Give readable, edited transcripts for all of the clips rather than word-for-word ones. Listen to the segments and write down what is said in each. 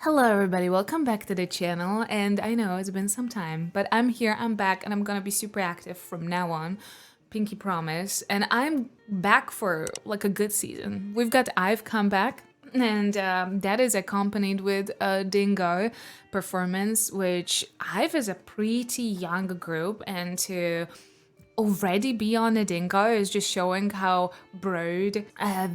Hello everybody, welcome back to the channel, and I know it's been some time, but I'm here, I'm back, and I'm gonna be super active from now on, pinky promise, and I'm back for like a good season. We've got IVE come back, and that is accompanied with a Dingo performance, which IVE is a pretty young group, and to already be on a Dingo is just showing how broad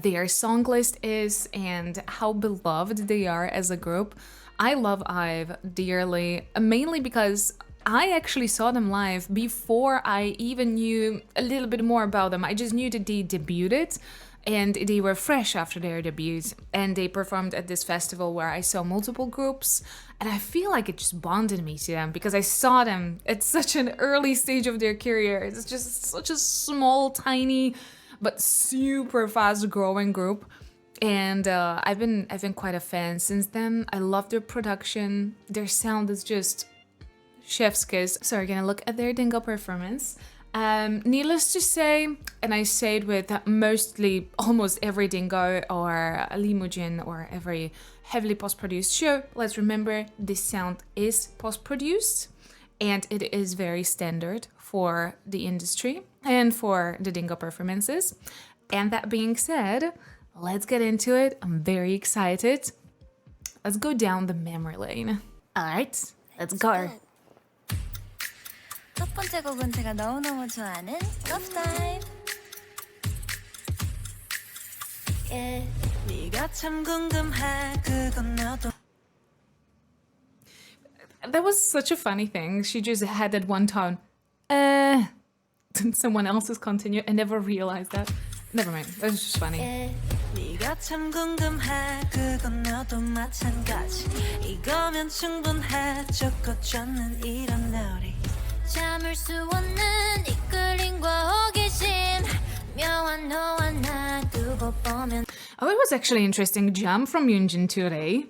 their song list is and how beloved they are as a group. I love IVE dearly, mainly because I actually saw them live before I even knew a little bit more about them. I just knew that they debuted and they were fresh after their debuts, and they performed at this festival where I saw multiple groups, and I feel like it just bonded me to them because I saw them at such an early stage of their career. It's just such a small, tiny, but super fast growing group, and I've been quite a fan since then. I love their production. Their sound is just chef's kiss. So we're gonna look at their Dingo performance. Needless to say, and I say it with mostly almost every Dingo or Limujin or every heavily post-produced show, let's remember this sound is post-produced and it is very standard for the industry and for the Dingo performances. And that being said, let's get into it. I'm very excited. Let's go down the memory lane. All right, let's go. 첫 번째 곡은 제가 너무너무 좋아하는 Love Time. Yeah. 네가 참 궁금해 그건 너도. That was such a funny thing. She just had that one tone. Someone else's continue. I never realized that. Never mind. That was just funny. Yeah. 네가 참 궁금해 그건 너도 마찬가지. 이거면 충분해 좋고 좋는 이런 놀이. 참을 수 없는 이끌림과 호기심 묘한 너와 나 두고 보면. Oh, it was actually interesting jump from Yoonjin today.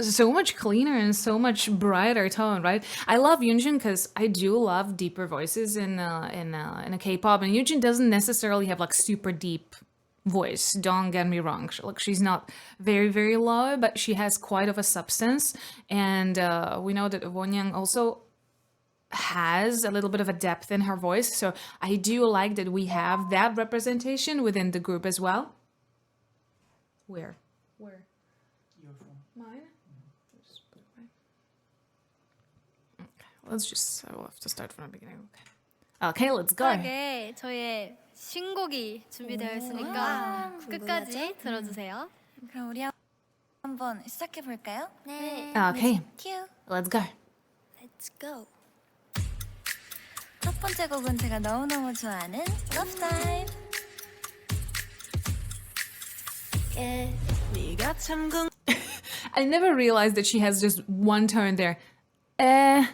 So much cleaner and so much brighter tone, right? I love Yoonjin because I do love deeper voices in a K-pop, and Yoonjin doesn't necessarily have like super deep voice. Don't get me wrong. Like, she's not very low, but she has quite of a substance, and we know that Wonyoung also has a little bit of a depth in her voice, so I do like that we have that representation within the group as well. Where? Your phone. Mine? Just put it away. Okay, let's just, we'll have to start from the beginning. Okay, let's go. 네, 저의 신곡이 준비되어 있으니까 끝까지 들어주세요. 그럼 우리 한번 시작해 볼까요? 네. Okay, 큐. let's go. Let's go. 첫 번째 곡은 제가 너무너무 좋아하는 Love Time. Yeah. 네가 참 I never realized that she has just one tone there. And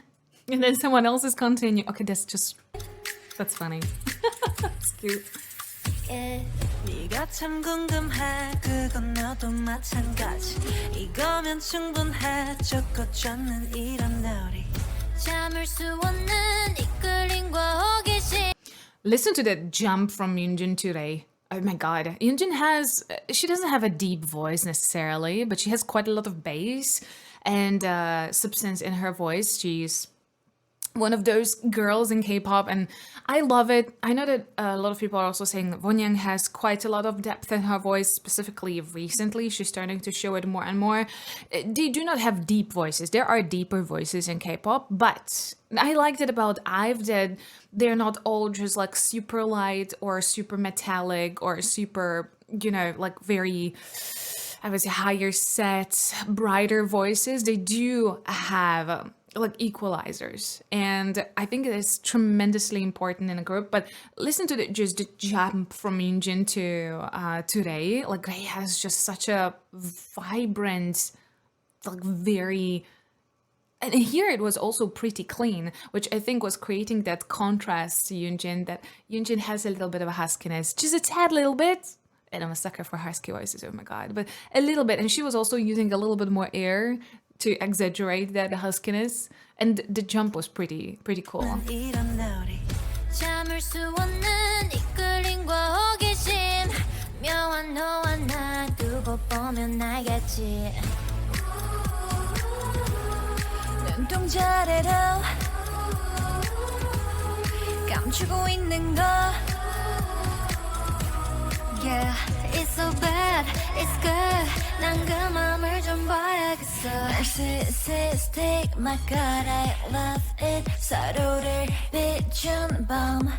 then someone else's continue. Okay, that's funny. It's cute. Yeah. 네가 참 궁금해 그건 너도 마찬가지. 이거면 충분해 좋고 좋는 이런 놀이. 참을 수 없는 이끌림과 호기심. Listen to that jump from Yoonjin today. Oh my god. Yoonjin she doesn't have a deep voice necessarily, but she has quite a lot of bass and substance in her voice. She's one of those girls in K-pop, and I love it. I know that a lot of people are also saying Wonyoung has quite a lot of depth in her voice, specifically recently. She's starting to show it more and more. They do not have deep voices. There are deeper voices in K-pop, but I liked it about IVE that they're not all just like super light or super metallic or super, you know, like very, I would say, higher set, brighter voices. They do have like equalizers, and I think it is tremendously important in a group. But listen to the jump from Yoonjin to today. Like, he has just such a vibrant, like very, and here it was also pretty clean, which I think was creating that contrast to Yoonjin, that Yoonjin has a little bit of a huskiness, just a tad little bit. And I'm a sucker for husky voices, oh my god, but a little bit. And she was also using a little bit more air to exaggerate that huskiness, and the jump was pretty cool. 이런 놀이. 참을 수 없는 이끌림과 호기심 묘한 너와 나 두고 보면 알겠지. 눈동자래로 감추고 있는 거 Yeah, it's so bad, it's good 난 그 맘을 좀 봐야겠어 Narcissistic, my god, I love it 서로를 비춘 밤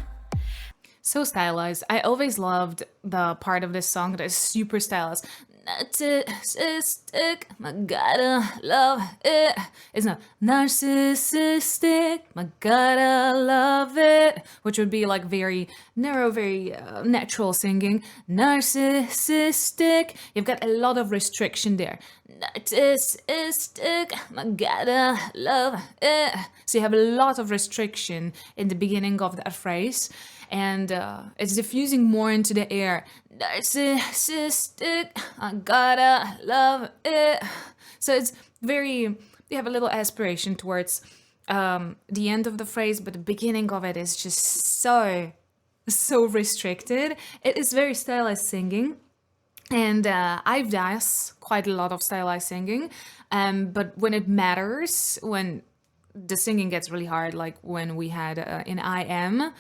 So stylized. I always loved the part of this song that is super stylized. Narcissistic, my gotta love it. It's not narcissistic, my gotta love it. Which would be like very narrow, very natural singing. Narcissistic, you've got a lot of restriction there. Narcissistic, my gotta love it. So you have a lot of restriction in the beginning of that phrase. And it's diffusing more into the air. Narcissistic, I gotta love it. So it's very, you have a little aspiration towards the end of the phrase, but the beginning of it is just so restricted. It is very stylized singing. And IVE does quite a lot of stylized singing. But when it matters, when the singing gets really hard, like when we had in IM,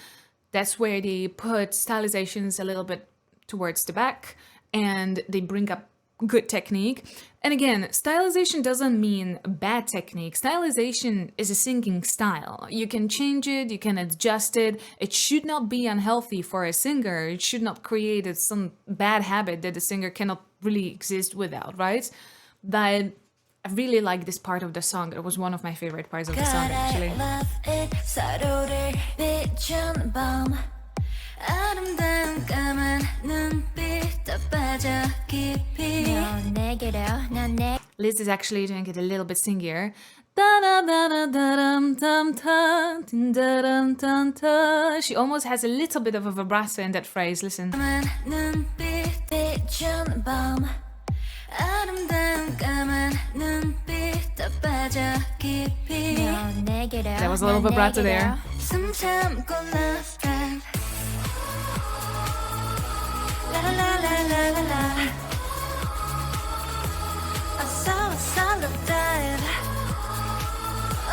that's where they put stylizations a little bit towards the back and they bring up good technique. And again, stylization doesn't mean bad technique. Stylization is a singing style. You can change it, you can adjust it. It should not be unhealthy for a singer. It should not create some bad habit that the singer cannot really exist without, right? But I really like this part of the song. It was one of my favorite parts of the song, actually. Liz is actually doing it a little bit singier. She almost has a little bit of a vibrato in that phrase. Listen. There was a little vibrato there.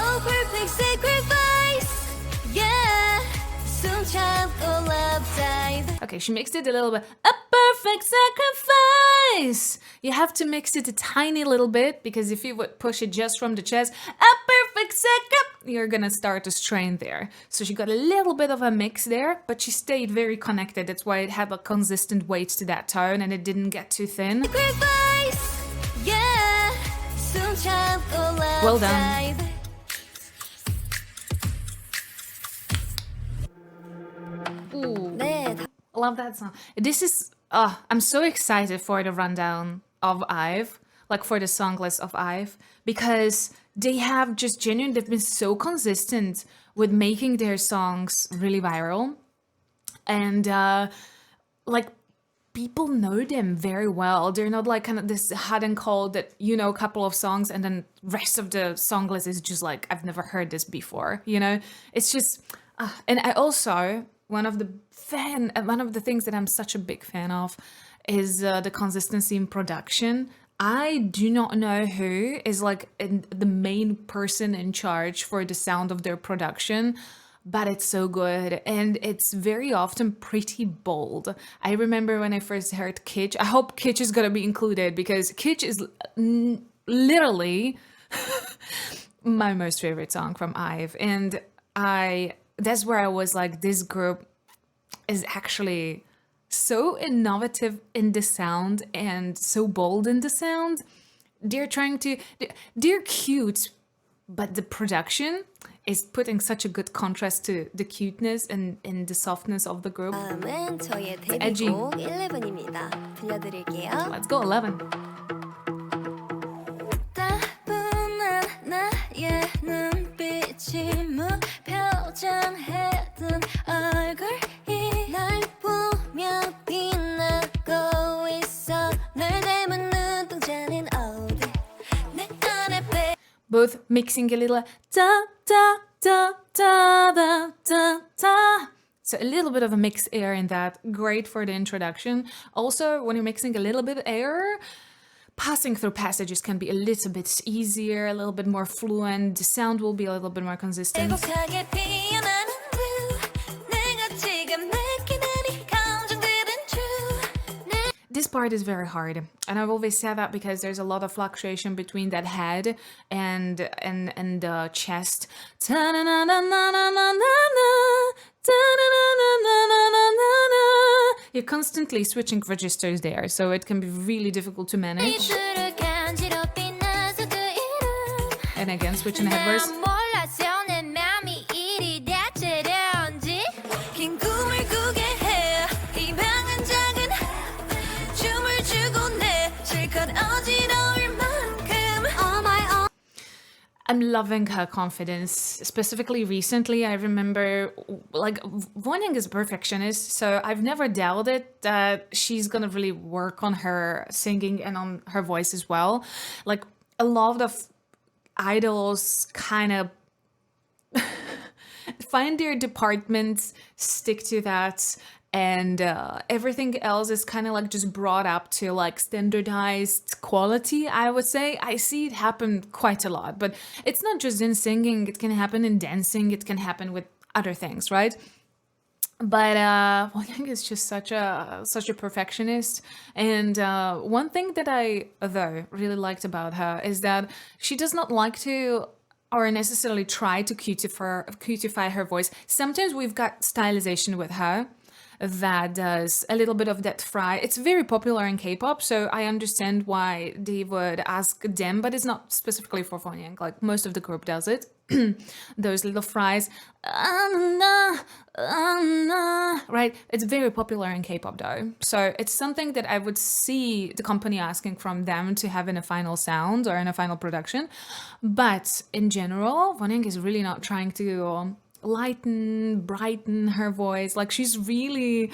Oh, perfect sacrifice. Yeah. Okay, she mixed it a little bit. A perfect sacrifice! You have to mix it a tiny little bit, because if you would push it just from the chest, a perfect you're gonna start to strain there. So she got a little bit of a mix there, but she stayed very connected. That's why it had a consistent weight to that tone and it didn't get too thin. Yeah. Well done. Ooh. I love that song. This is, I'm so excited for the rundown of IVE, like for the song list of IVE, because they have just genuinely, they've been so consistent with making their songs really viral. And like, people know them very well. They're not like kind of this hot and cold that, you know, a couple of songs and then rest of the song list is just like, I've never heard this before, you know? It's just, and I also, one of the things that I'm such a big fan of is the consistency in production. I do not know who is like the main person in charge for the sound of their production, but it's so good and it's very often pretty bold. I remember when I first heard Kitsch. I hope Kitsch is gonna be included because Kitsch is literally my most favorite song from IVE, and that's where I was like, this group is actually so innovative in the sound and so bold in the sound. They're cute, but the production is putting such a good contrast to the cuteness and the softness of the group. 다음은 저희의 edgy. 데뷔곡 11입니다. 들려드릴게요. Let's go, 11. 따분한 나의 눈빛이 무표정해둔 얼굴이 날 보며 빛나고 있어 널 닮은 눈동자는 어디 내 안에 빼 Both mixing a little da da da da da da da. So a little bit of a mixed air in that. Great for the introduction. Also, when you're mixing a little bit of air, passing through passages can be a little bit easier, a little bit more fluent. The sound will be a little bit more consistent. 행복하게 피어나는 blue 내가 지금 느끼는 이 감정들은 true This part is very hard, and I've always said that because there's a lot of fluctuation between that head and the chest. You're constantly switching registers there, so it can be really difficult to manage. 입술을 간지럽힌 나서 그 이름 And again, switching the head verse. 난 몰랐어 내 맘이 이리 다채로운지 긴 꿈을 꾸게 해이 방은 작은 춤을 추고 내 실컷 어지러울 만큼 Oh my oh I'm loving her confidence. Specifically recently, I remember like Wonyoung is a perfectionist, so I've never doubted that she's gonna really work on her singing and on her voice as well. Like a lot of idols kind of find their departments, stick to that, and everything else is kind of like just brought up to like standardized quality, I would say. I see it happen quite a lot, but it's not just in singing. It can happen in dancing. It can happen with other things, right? But Wonyoung is just such a perfectionist, and one thing that I though really liked about her is that she does not like to or necessarily try to cutify her voice. Sometimes we've got stylization with her that does a little bit of that fry. It's very popular in K-pop, so I understand why they would ask them, but it's not specifically for Wonyoung. Like most of the group does it. Those little fries, right? It's very popular in K-pop though, so it's something that I would see the company asking from them to have in a final sound or in a final production. But in general, Wonyoung is really not trying to lighten, brighten her voice. Like she's really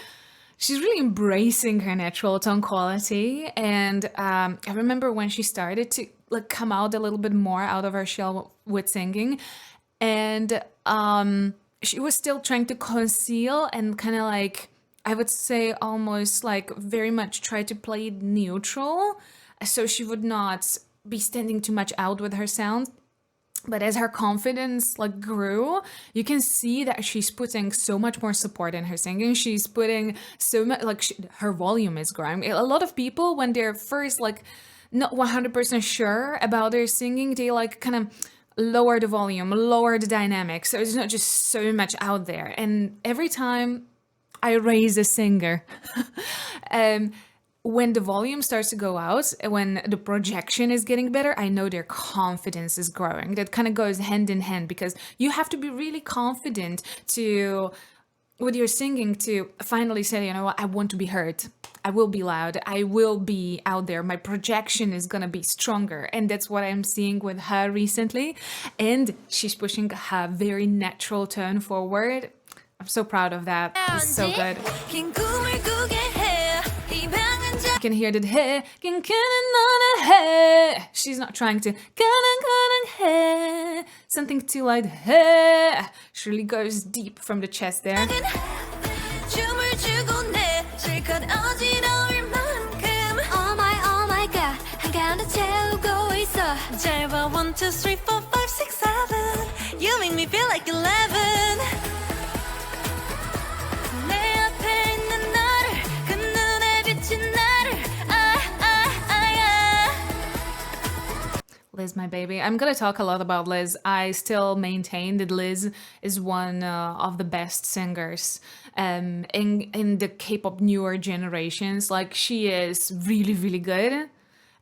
embracing her natural tone quality. And I remember when she started to like come out a little bit more out of her shell with singing, and she was still trying to conceal and kind of like, I would say almost like very much try to play it neutral, so she would not be standing too much out with her sound. But as her confidence like grew, you can see that she's putting so much more support in her singing. She's putting so much, like her volume is growing. A lot of people, when they're first like not 100% sure about their singing, they like kind of lower the volume, lower the dynamic, so it's not just so much out there. And every time I raise a singer, when the volume starts to go out, when the projection is getting better, I know their confidence is growing. That kind of goes hand in hand, because you have to be really confident with your singing to finally say, you know what, I want to be heard. I will be loud. I will be out there. My projection is going to be stronger. And that's what I'm seeing with her recently. And she's pushing her very natural tone forward. I'm so proud of that. It's so good. You can hear that hey. She's not trying to something too light. She really goes deep from the chest there. Oh my god 한가운데 채우고 있어 잘 봐 1, 2, 3, 4, 5, 6, 7 You make me feel like 11 내 앞에 있는 너를 그 눈에 비친 나를 Liz, my baby. I'm gonna talk a lot about Liz. I still maintain that Liz is one of the best singers in the K-pop newer generations. Like she is really, really good.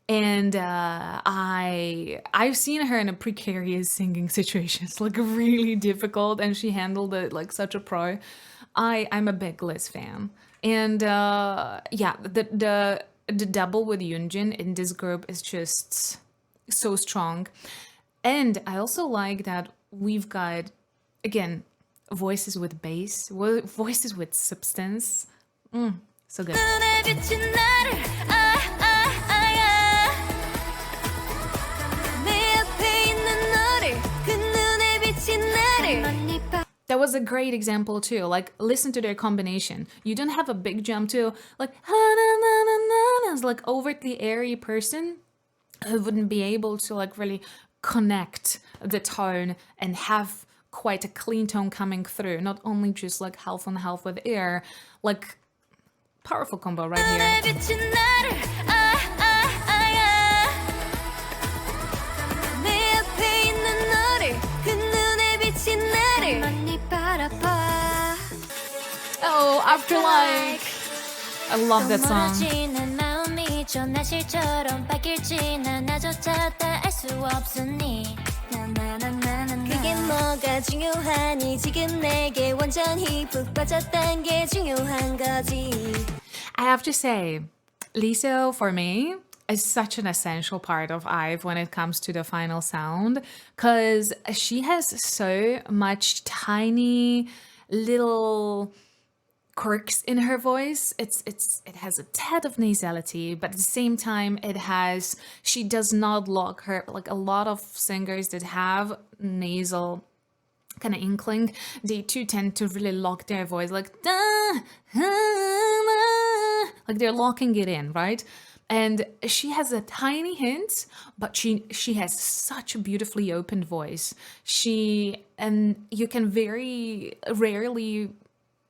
And I've seen her in a precarious singing situations, like really difficult, and she handled it like such a pro. I'm a big Liz fan. And yeah, the double with Yoonjin in this group is just so strong. And I also like that we've got, again, voices with bass, voices with substance. So good. That was a great example too. Like, listen to their combination. You don't have a big jump to like, it's like overtly airy person. who wouldn't be able to like really connect the tone and have quite a clean tone coming through, not only just like half on half with air. Like, powerful combo right here. Oh, Afterlife. I love that song. 그게 뭐가 중요하니 지금 내게 완전히 푹 빠졌단 게 중요한 거지. I have to say, Lizzo, for me, is such an essential part of IVE when it comes to the final sound, because she has so much tiny little quirks in her voice. It has a tad of nasality, but at the same time she does not lock her, like a lot of singers that have nasal kind of inkling, they too tend to really lock their voice, like like they're locking it in, right? And she has a tiny hint, but she has such a beautifully opened voice. And you can very rarely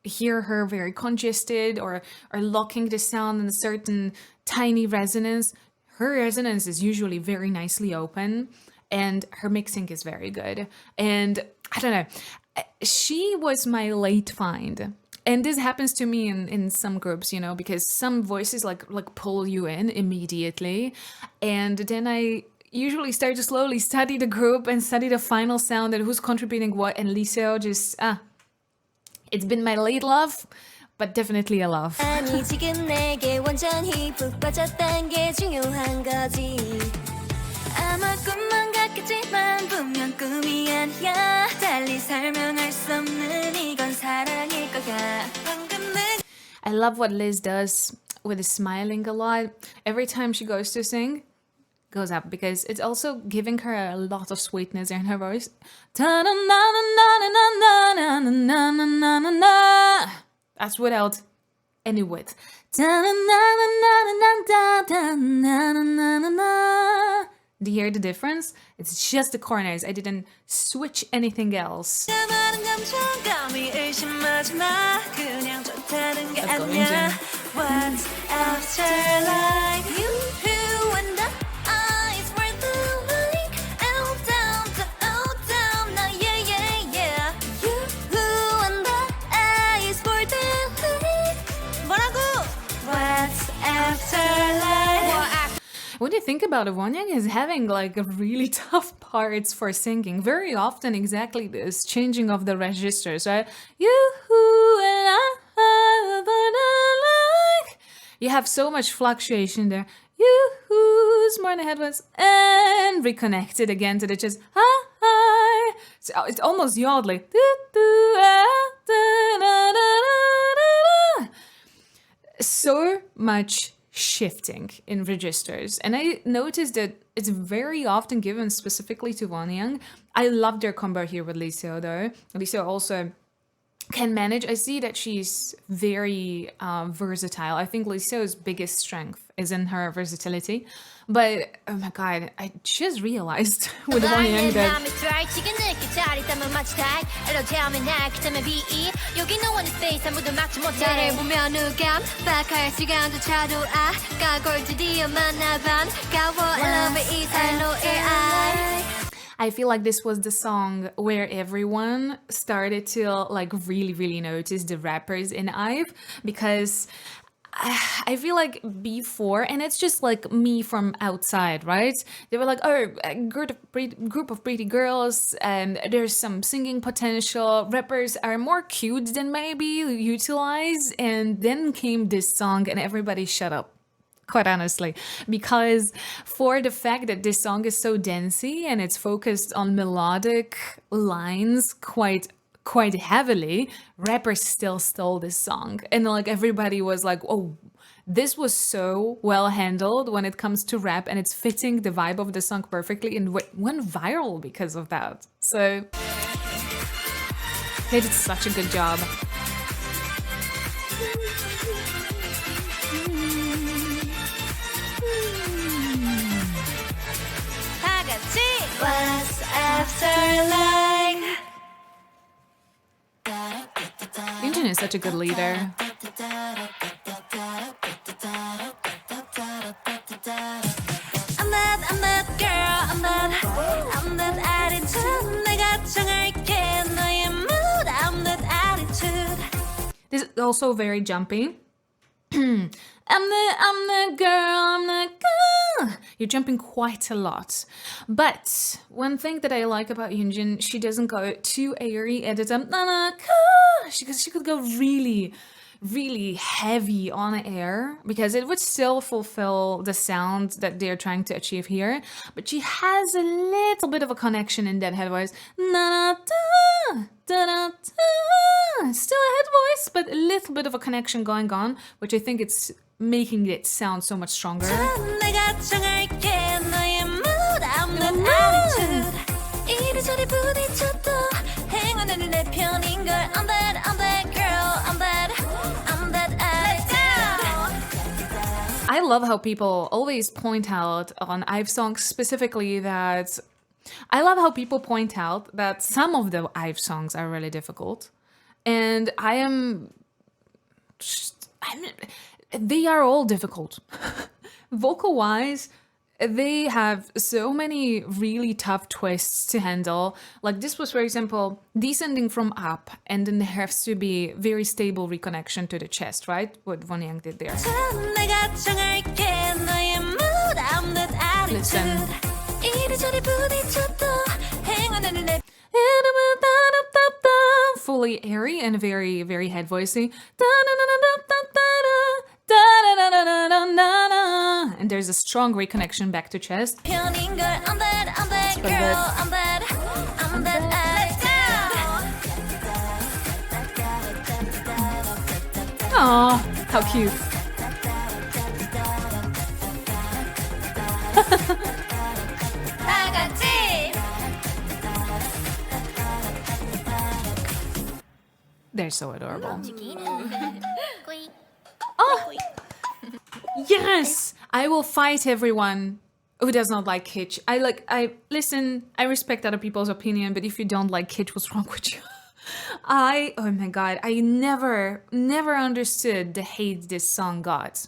hear her very congested or locking the sound in a certain tiny resonance. Her resonance is usually very nicely open, and her mixing is very good. And I don't know, she was my late find. And this happens to me in some groups, you know, because some voices like pull you in immediately. And then I usually start to slowly study the group and study the final sound and who's contributing what. And Lizzo just, it's been my late love, but definitely a love. 아니 지금 내게 완전히 푹 빠졌단 게 중요한 거지. 아마 꿈만 같겠지만 분명 꿈이 아니야. 달리 설명할 수 없는 이건 사랑일 거야. 방금 내 I love what Liz does with the smiling a lot. Every time she goes to sing, goes up, because it's also giving her a lot of sweetness in her voice. That's without any width. Do you hear the difference? It's just the corners. I didn't switch anything else. 많은 감정감이 의심하지 마. 그냥 좋다는 게 Let's go, 아니야. Injun. What's after life? You who and the eyes were the link. Oh down, now yeah. You who and the eyes were the link. 뭐라고? What's after life? When you think about it, Wonyoung is having like really tough parts for singing. Very often exactly this, changing of the registers, right? You have so much fluctuation there. More than headwinds and reconnected again to the chest. So it's almost yodeling. So much shifting in registers, and I noticed that it's very often given specifically to Wonyoung. I love their combo here with Lizzo though. Lizzo also can manage. I see that she's very versatile. I think Lizzo's biggest strength is in her versatility, but oh my god, I just realized with Wonyoung that I feel like this was the song where everyone started to like really notice the rappers in IVE, because I feel like before, and it's just like me from outside, right? They were like, oh, a group of pretty girls, and there's some singing potential. Rappers are more cute than maybe utilized. And then came this song, and everybody shut up. Quite honestly, because for the fact that this song is so dancey and it's focused on melodic lines quite heavily, rappers still stole this song. And like everybody was like, oh, this was so well handled when it comes to rap, and it's fitting the vibe of the song perfectly, and went viral because of that. So they did such a good job. like. Yunjin is such a good leader. I'm that girl, I'm that attitude. 내가 정할게 너의 mood. I'm that attitude. This is also very jumpy. I'm the girl. You're jumping quite a lot. But one thing that I like about Yunjin, she doesn't go too airy at the time. She could go really, really heavy on air because it would still fulfill the sound that they're trying to achieve here. But she has a little bit of a connection in that head voice. Still a head voice, but a little bit of a connection going on, which I think it's making it sound so much stronger. 내가 정할게 너의 mood. I'm that attitude. 이리저리 부딪혀도 행운은 내 편인걸. I'm that girl. I'm that attitude. I love how people always point out on IVE songs specifically that I love how people point out that some of the IVE songs are really difficult. And they are all difficult. Vocal wise, they have so many really tough twists to handle. Like this was, for example, descending from up, and then there has to be very stable reconnection to the chest, right? What Von Yang did there. 내가 정할게 너의 mood. I'm that attitude. 이리저리 부딪혀도 행운은 내 Fully airy and very, very head voicey. And there's a strong reconnection back to chest. 편인걸. I'm that pretty girl. good. I'm that attitude. Aw, how cute. 다 같이. They're so adorable. 꾸이. Yes! I will fight everyone who does not like kitsch. I respect other people's opinion, but if you don't like kitsch, what's wrong with you? Oh my god, I never understood the hate this song got.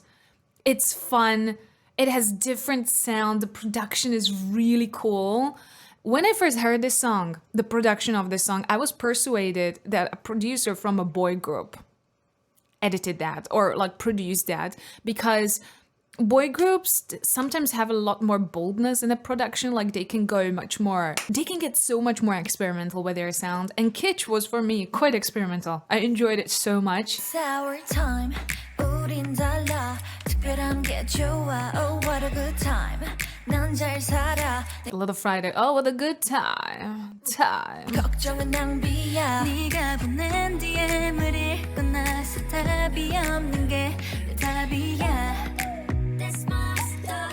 It's fun, it has different sound, the production is really cool. When I first heard this song, the production of this song, I was persuaded that a producer from a boy group edited that or like produced that, because boy groups sometimes have a lot more boldness in the production. Like they can get so much more experimental with their sound, and kitsch was for me quite experimental. I enjoyed it so much. Sour time. 우린 달라. 특별한 게 좋아. Oh, what a good time. 난 잘 살아. A little Friday, oh what a good time. 걱정은 낭비야. 네가 보낸 DM을 읽고 나서 답이 없는 게 내 답이야. That's my star.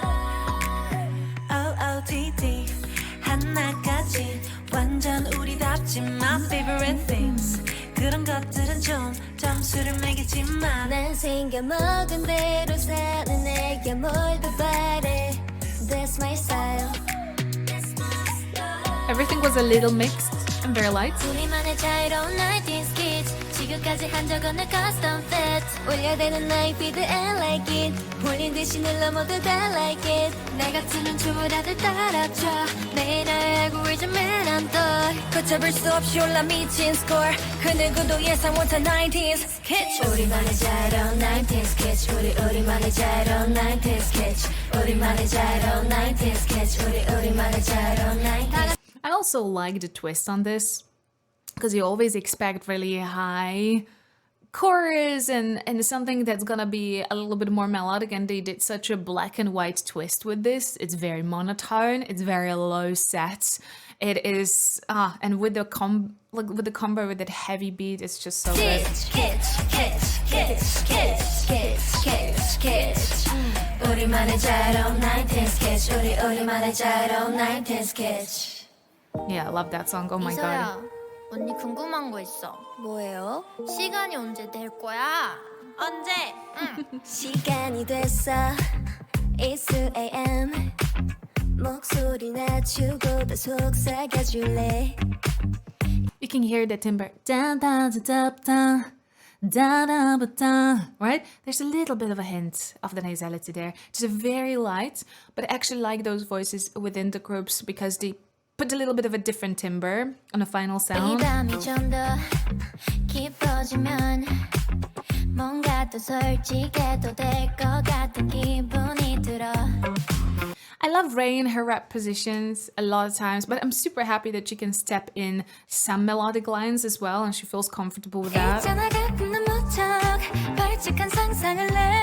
OOTD 하나까지 완전 우리답지. My favorite things. 그런 것들은 좀 점수를 매기지만 난 생겨먹은 대로 사는 내게 뭘 더 바래. That's my style. Everything was a little mixed and very light. 우리만의 자유로운 90s kids. 지금까지 한 적 없는 custom fit. 올려대는 나의 feed and like it. 볼린 듯이 눌러 모두 다 like it. 내 같은 초보자들 따라줘. 매일 알고 요즘엔 안 떠. 걷잡을 수 없이 올라 미친 score. 그 누구도 예상 못한 90s kids. 우리만의 자유로운 90s kids. 우리만의 자유로운 90s kids. 우리만의 자유로운 90s kids. 우리만의 자유로운 90s. I also like the twist on this, because you always expect really high chorus and something that's gonna be a little bit more melodic, and they did such a black and white twist with this. It's very monotone, it's very low set. It is and with the combo with that heavy beat, it's just so good. 우리만의 자유로운 90s kids. 우리만의 자유로운 90s kids. Yeah, I love that song. Oh my 이서야, god. 언니 궁금한 거 있어. 뭐예요? 시간이 언제 될 거야? 언제? 시간이 됐어. It's 2 a.m. 목소리 낮추고 더 속삭여줄래 You can hear the timbre. Da da da da da. Da da da da. Right? There's a little bit of a hint of the nasality there. It's very light, but I actually like those voices within the groups because they put a little bit of a different timbre on the final 이 sound. 밤이 좀 더 깊어지면 뭔가 더 솔직해도 될 것 같은 기분이 들어 I love Ray in her rap positions a lot of times, but I'm super happy that she can step in some melodic lines as well, and she feels comfortable with that. 있잖아 가끔 난 무척 벌칙한 상상을 해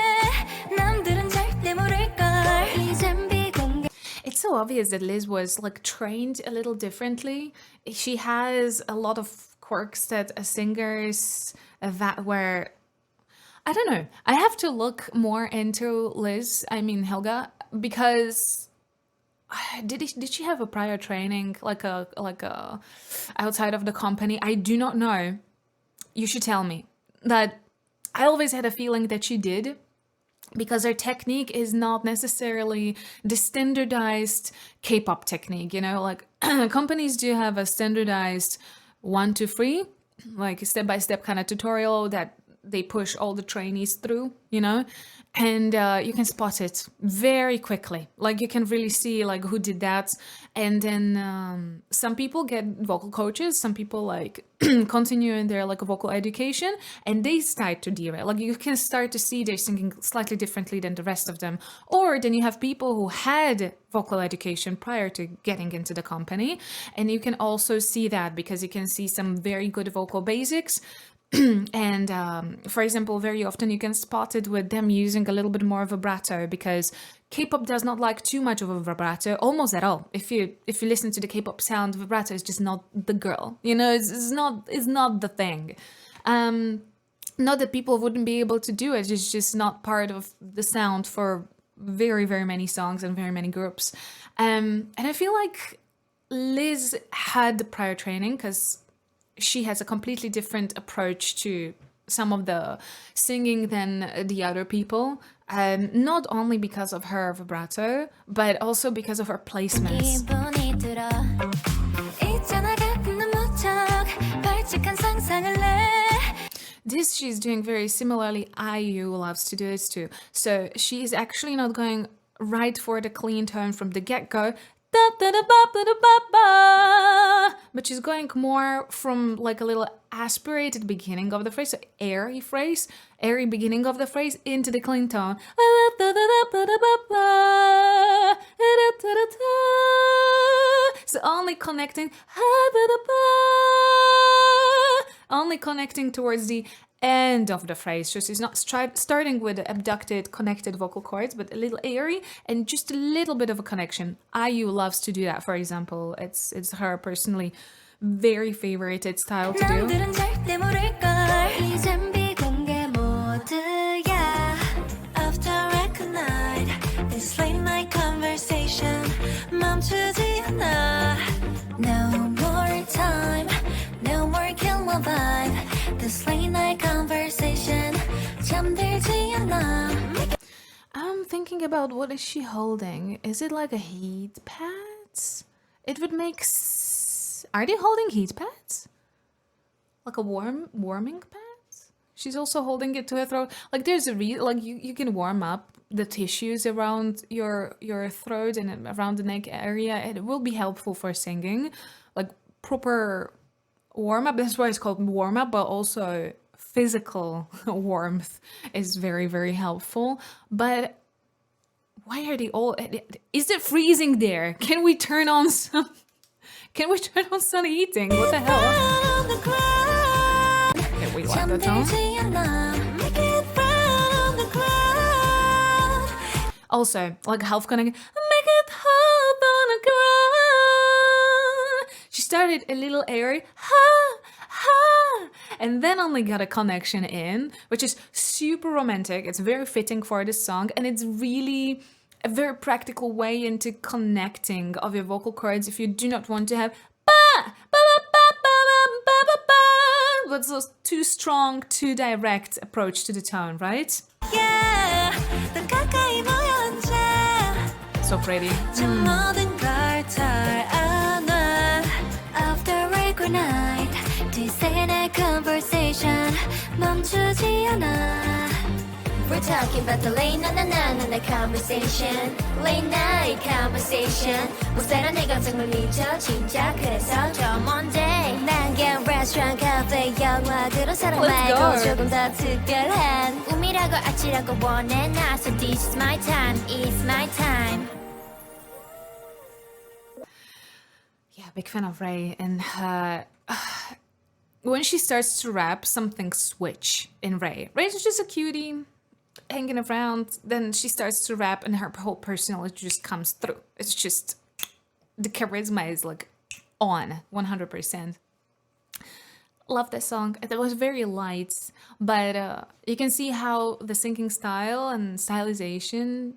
남들은 절대 모를걸 이젠 비공개 It's so obvious that Liz was like trained a little differently. She has a lot of quirks that singers that were, I don't know. I have to look more into Liz, I mean Helga, because did she have a prior training like a outside of the company? I do not know. You should tell me. That I always had a feeling that she did, because her technique is not necessarily the standardized K-pop technique, you know, like companies do have a standardized 1, 2, 3, like step-by-step kind of tutorial that they push all the trainees through, you know, and you can spot it very quickly. Like you can really see like who did that. And then some people get vocal coaches, some people like continue in their like vocal education, and they start to derail. Like you can start to see they're singing slightly differently than the rest of them. Or then you have people who had vocal education prior to getting into the company, and you can also see that because you can see some very good vocal basics. And for example, very often you can spot it with them using a little bit more vibrato, because K-pop does not like too much of a vibrato, almost at all. If you listen to the K-pop sound, vibrato is just not the girl, you know, it's not the thing. Not that people wouldn't be able to do it, it's just not part of the sound for very, very many songs and very many groups. And I feel like Liz had the prior training because she has a completely different approach to some of the singing than the other people. Not only because of her vibrato, but also because of her placements. 기분이 들어 있잖아 가끔 난 무척 벌칙한 상상을 해 This she's doing very similarly. IU loves to do this too. So she is actually not going right for the clean tone from the get-go, but she's going more from like a little aspirated beginning of the phrase, so airy beginning of the phrase into the clean tone. So only connecting towards the end of the phrase. So she's not starting with abducted, connected vocal cords, but a little airy and just a little bit of a connection. IU loves to do that, for example. It's her personally very favorite style to do. 남들은 절대 모를걸 이젠 비공개 모드야 Off the record night This late night conversation 멈추지 않아 No more time No more killer vibe This late night conversation 잠들지 않아 I'm thinking about what is she holding? Is it like a heat pads? It would make Are they holding heat pads? Like a warming pads? She's also holding it to her throat. Like there's a like you can warm up the tissues around your throat and around the neck area. It will be helpful for singing. Like proper warm up. That's why it's called warm up, but also physical warmth is very, very helpful. But why are they all? Is it freezing there? Can we turn on some? Can we turn on some heating? What the hell? Okay, we like that tone. Also, like half connecting. Make it hop on the ground. She started a little airy, ha, ha, and then only got a connection in, which is super romantic. It's very fitting for this song, and it's really a very practical way into connecting of your vocal cords if you do not want to have what's a too strong, too direct approach to the tone, right? Yeah, 더 가까이 모여 앉아 So pretty. 저 모든 잘 안와 After a great night 디세의 conversation 멈추지 않아 We're talking about the late night conversation Late night conversation 못살아 내 감정을 잊어 진짜 그래서 저 Monday 난 그냥 restaurant, cafe, 영화 그런 사람 말고 조금 더 특별한 꿈이라고 아치라고 원해 나 So this is my time, it's my time Yeah, big fan of Ray, and when she starts to rap, something switch in Ray. Ray's just a cutie, hanging around. Then she starts to rap, and her whole personality just comes through. It's just the charisma is like on 100%. Love that song. It was very light, but you can see how the singing style and stylization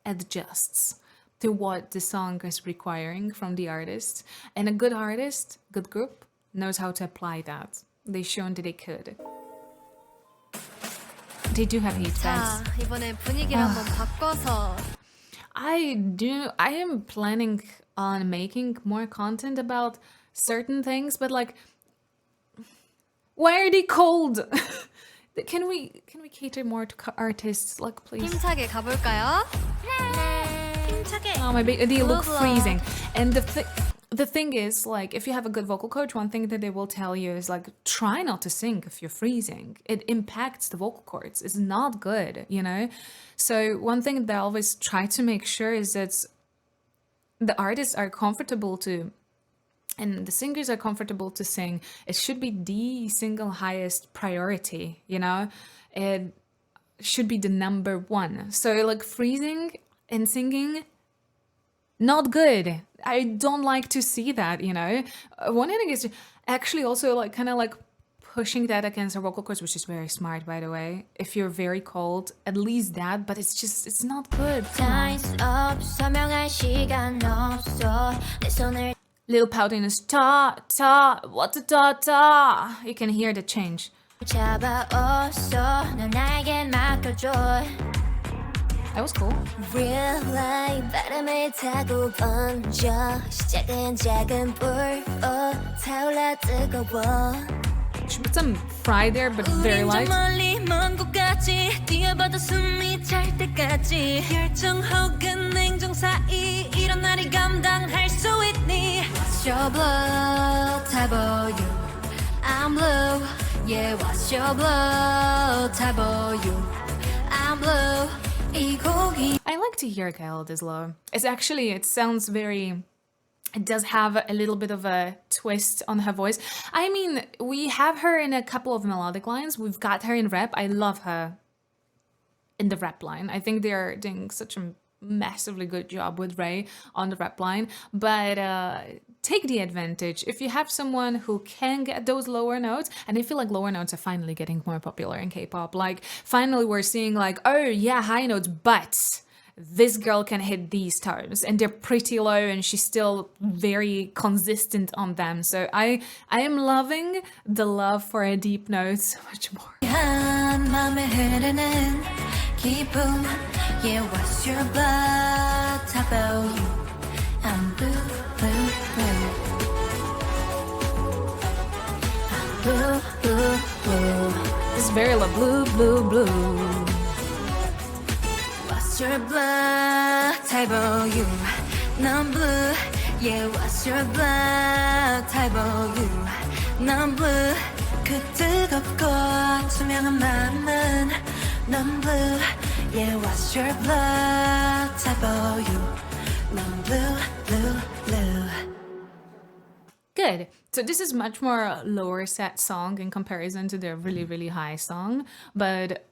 adjusts to what the song is requiring from the artist. And a good artist, good group, knows how to apply that. They've shown that they could. They do have heat 자, bands. 이번에 분위기를 한번 바꿔서 I am planning on making more content about certain things, but like, why are they cold? Can we cater more to artists, like, please? 힘차게 가볼까요? 힘차게. Oh my baby, they look Blah, blah. freezing. And the thing is, like, if you have a good vocal coach, one thing that they will tell you is like, try not to sing if you're freezing. It impacts the vocal cords. It's not good, you know? So one thing that I always try to make sure is that the artists are comfortable to, and the singers are comfortable to sing. It should be the single highest priority, you know? It should be the number one. So like freezing and singing, not good. I don't like to see that, you know? One thing is actually also like kind of like pushing that against our vocal cords, which is very smart, by the way. If you're very cold, at least that, but it's not good. Come on. Time's up 설명할 시간 없어 내 손을 Little poutiness, what ta. You can hear the change. 잡아왔어 넌 나에게 맡겨줘 That was cool. Real life 바람을 타고 번져 시작은 작은 불어 타올라 뜨거워 She put some fry there, but very light. 멀리 먼 곳까지 뛰어봐도 숨이 찰 때까지 열정 혹은 냉정 사이 이런 날이 감당할 수 있니 What's your blood type of you I'm blue Yeah what's your blood type of you I'm blue 이 곡이 I like to hear Kyle this low. It sounds very... It does have a little bit of a twist on her voice. I mean, we have her in a couple of melodic lines. We've got her in rap. I love her in the rap line. I think they're doing such a massively good job with Ray on the rap line. But take the advantage. If you have someone who can get those lower notes, and I feel like lower notes are finally getting more popular in K-pop. Like, finally we're seeing like, oh yeah, high notes, but... this girl can hit these tones and they're pretty low and she's still very consistent on them. So I am loving the love for a deep note so much more. 맘에 흐르는 기분 Yeah what's your blood type of you I'm blue blue blue I'm blue blue blue It's very low. Blue, blue, blue. What's your blood type of you 넌 blue Yeah what's your blood type of you 넌 blue 그 뜨겁고 투명한 마음은 넌 blue Yeah what's your blood type of you 넌 blue blue blue Good. So this is much more lower set song in comparison to their really, really high song. But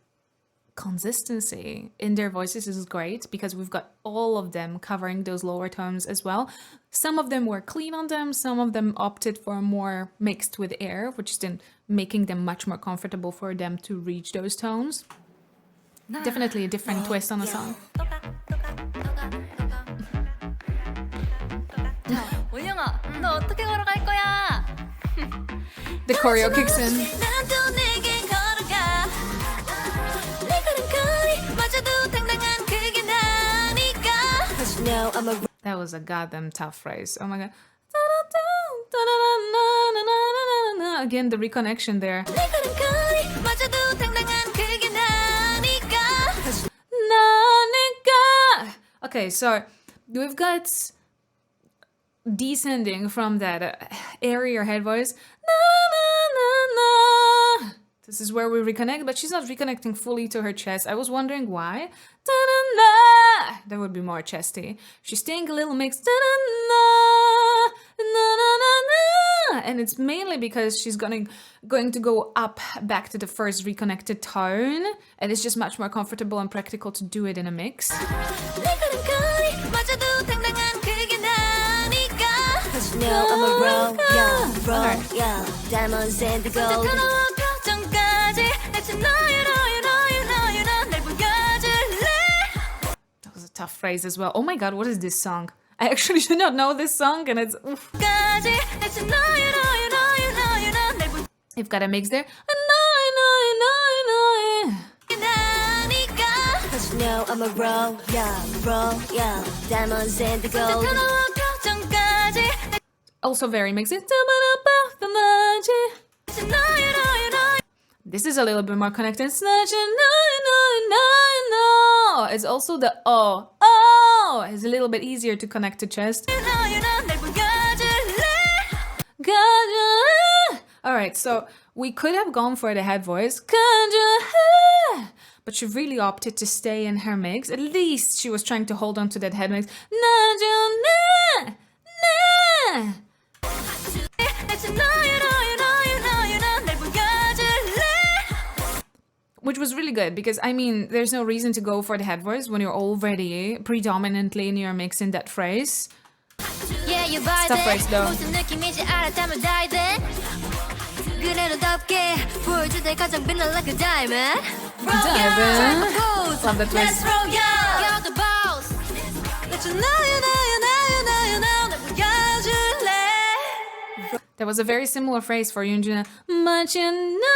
consistency in their voices is great because we've got all of them covering those lower tones as well. Some of them were clean on them, some of them opted for more mixed with air, which is then making them much more comfortable for them to reach those tones. Definitely a different twist on the song. 원영아, 너 어떻게 걸어갈 거야? The choreo kicks in. 난또 내게 걸어가 내 걸음걸이 마저도 당당한 그게 나니까 Cause you know I'm a That was a goddamn tough phrase. Oh my god. Again, the reconnection there. Okay, so we've got descending from that airier head voice. This is where we reconnect, but she's not reconnecting fully to her chest. I was wondering why. That would be more chesty. She's staying a little mixed. And it's mainly because she's going to go up back to the first reconnected tone, and it's just much more comfortable and practical to do it in a mix. That was a tough phrase as well. Oh my god, what is this song? I actually do not know this song, and it's... Oof. You've got a mix there. I'm a roll, yeah, diamonds and the gold. Also very mixed. This is a little bit more connected. It's also the oh. It's a little bit easier to connect to chest. Alright, so we could have gone for the head voice, but she really opted to stay in her mix. At least she was trying to hold on to that head mix. Which was really good because, I mean, there's no reason to go for the head voice when you're already predominantly in your mix in that phrase. Tough phrase though. Love that twist. There was a very similar phrase for Yoonjuna. But you know.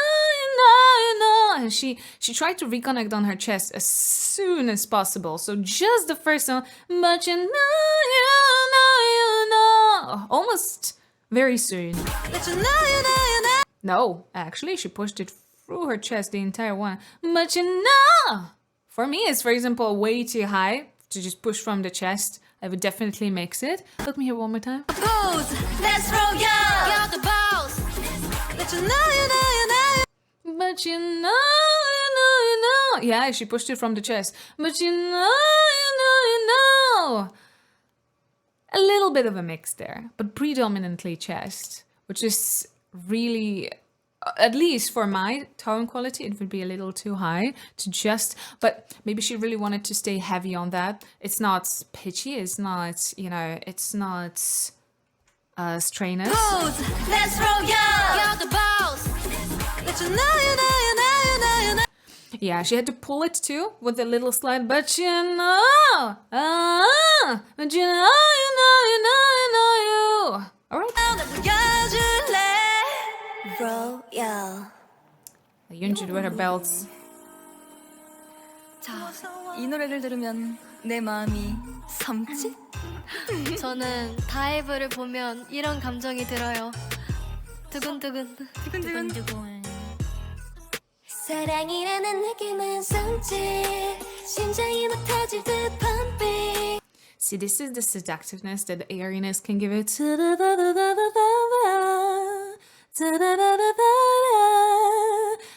And she tried to reconnect on her chest as soon as possible. So just the first one. But you know. Almost very soon. No, actually, she pushed it through her chest the entire one. But you know. For me, it's, for example, way too high to just push from the chest. I would definitely mix it. Let me hear one more time. Let's roll, yeah. You're the boss. But you know. But you know. Yeah, she pushed it from the chest. But you know. A little bit of a mix there, but predominantly chest, which is really, at least for my tone quality, it would be a little too high to just, but maybe she really wanted to stay heavy on that. It's not pitchy, it's not, you know, it's not strenuous. Let's roll, yeah. You're the boss. But you know. Yeah, she had to pull it too with a little slide, but you know, but you know. All right. Royal. Yoonjun with her belts. 자, 이 노래를 들으면 내 마음이 삼지? 저는 다이브를 보면 이런 감정이 들어요. 두근두근. 두근두근. 사랑이라는 느낌은 숨지 심장이 막 터질 듯 pumping. See, this is the seductiveness that the airiness can give it.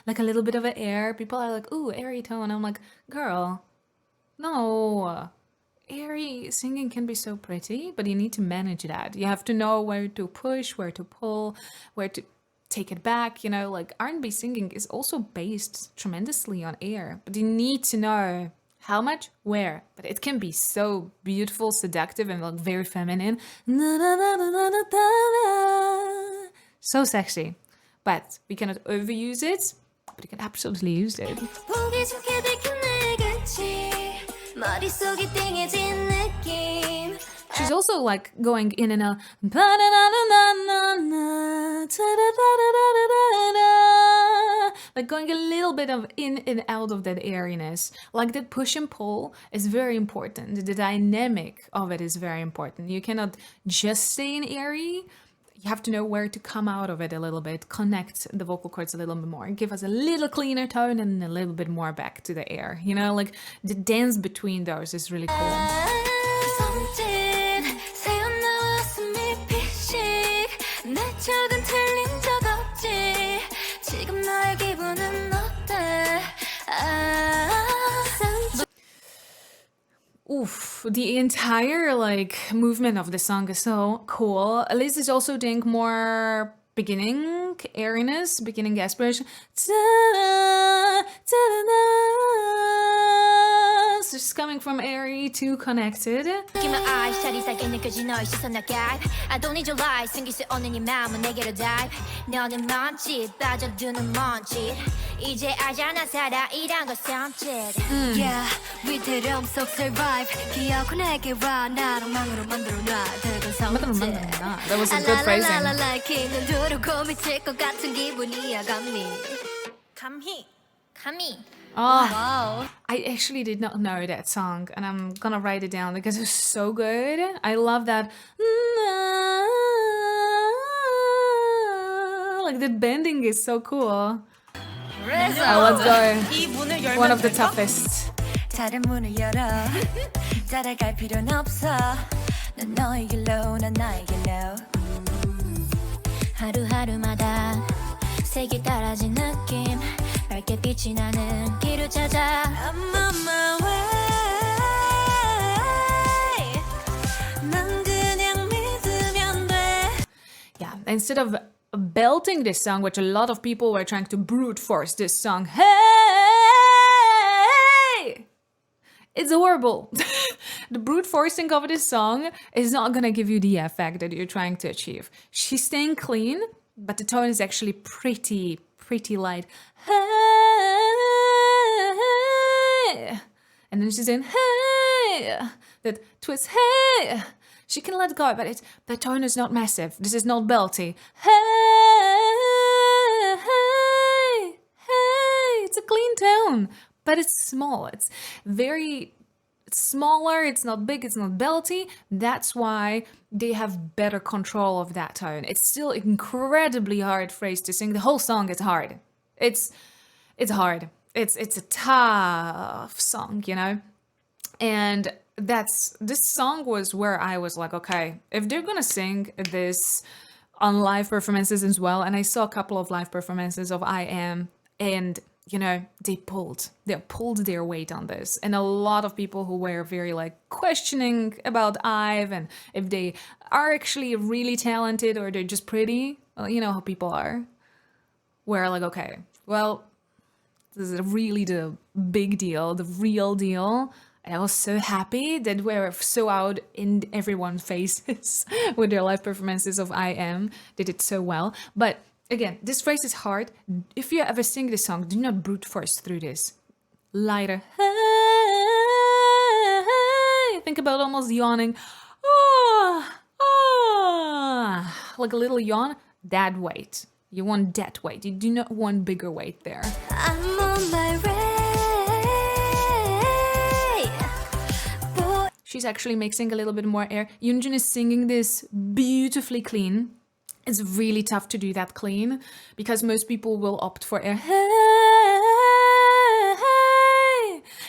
Like a little bit of an air. People are like, ooh, airy tone. I'm like, girl, no. Airy singing can be so pretty, but you need to manage that. You have to know where to push, where to pull, where to take it back. You know, like R&B singing is also based tremendously on air, but you need to know how much, where. But it can be so beautiful, seductive, and like very feminine. So sexy. But we cannot overuse it, but you can absolutely use it. She's also like going in and out. like going a little bit of in and out of that airiness. Like that push and pull is very important. The dynamic of it is very important. You cannot just stay in airy. You have to know where to come out of it a little bit, connect the vocal cords a little bit more, give us a little cleaner tone and a little bit more back to the air. You know, like the dance between those is really cool. 섬진 새어나와 숨이 피식 내 척은 틀린 적 없지 지금 너의 기분은 어때 Oof, the entire like movement of the song is so cool. Liz is also doing more beginning airiness, beginning aspiration. Ta-da, ta-da-da. So she's coming from airy to connected. Keep my eyes shut 느껴진 너의 시선 guide I don't need your lies 숨길 수 없는 이 마음은 내게로 dive 너는 먼지 빠져드는 먼지 이제 알잖아 사랑이란 걸 something Yeah 위태로움 속 survive 기억은 내게 와 나랑 망으로 만들어놔 늙은 성체 That was a good phrasing. 라라라라 힘은 두르고 미칠 것 같은 기분이야 감히 Oh, 와우. I actually did not know that song, and I'm gonna write it down because it's so good. I love that. Like the bending is so cool. 그래서 Let's go. 이 문을 열면 One of the 될까? toughest. 다른 문을 열어 따라갈 필요는 없어 넌 너의 길로 난 나의 길로 하루하루마다 색이 따라진 느낌 밝게 빛이 나는 길을 찾아 I'm on my way 난 그냥 믿으면 돼 Yeah, instead of belting this song, which a lot of people were trying to brute force this song, hey, it's horrible. The brute forcing of this song is not gonna give you the effect that you're trying to achieve. She's staying clean, but the tone is actually pretty light. Hey, and then she's in hey, that twist hey. She can let go, but the tone is not massive. This is not belty. Hey, it's a clean tone, but it's small. It's smaller. It's not big. It's not belty. That's why they have better control of that tone. It's still incredibly hard phrase to sing. The whole song is hard. It's hard. It's a tough song, you know? And this song was where I was like, okay, if they're gonna sing this on live performances as well, and I saw a couple of live performances of I Am, and you know, they pulled their weight on this, and a lot of people who were very like questioning about IVE and if they are actually really talented or they're just pretty, well, you know how people are. Were like, okay, well, this is really the big deal, the real deal. And I was so happy that we were so out in everyone's faces with their live performances of I Am. They did so well. But again, this phrase is hard. If you ever sing this song, do not brute force through this. Lighter. Hey, think about almost yawning. Like a little yawn. That weight. You want that weight. You do not want bigger weight there. I'm on my way She's actually mixing a little bit more air. Yoonjun is singing this beautifully clean. It's really tough to do that clean because most people will opt for air. Hey.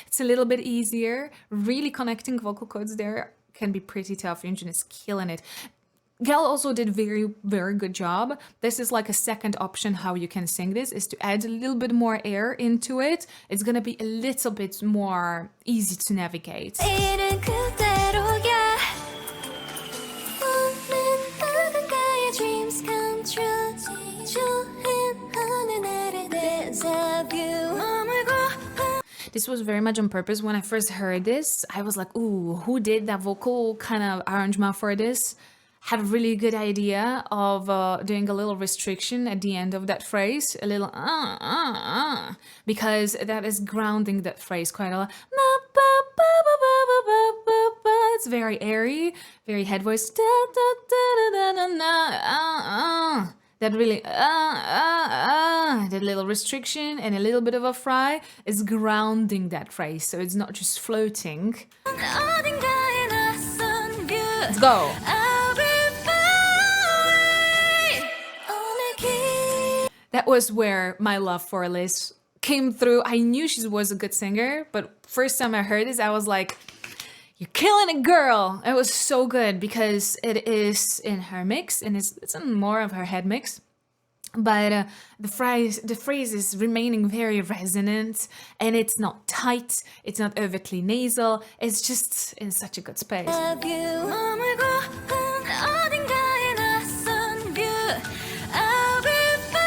It's a little bit easier. Really connecting vocal cords there can be pretty tough. Yoonjun is killing it. Gal also did very, very good job. This is like a second option how you can sing this, is to add a little bit more air into it. It's gonna be a little bit more easy to navigate. 이는 그대로야 오늘 누군가의 dreams come true 주행하는 나를 deja vu This was very much on purpose. When I first heard this, I was like, ooh, who did that vocal kind of arrangement for this? Had a really good idea of doing a little restriction at the end of that phrase, a little because that is grounding that phrase quite a lot. It's very airy, very head voice. That really that little restriction and a little bit of a fry is grounding that phrase, so it's not just floating. 어딘가에 낯선 뷰 Let's go. I'll be far away 오늘 길 That was where my love for Liz came through. I knew she was a good singer, but first time I heard this, I was like, you're killing it, girl. It was so good because it is in her mix and it's in more of her head mix. But the phrase is remaining very resonant and it's not tight, it's not overtly nasal, it's just in such a good space. love you 머물고 어딘가에 낯선 뷰 I'll be far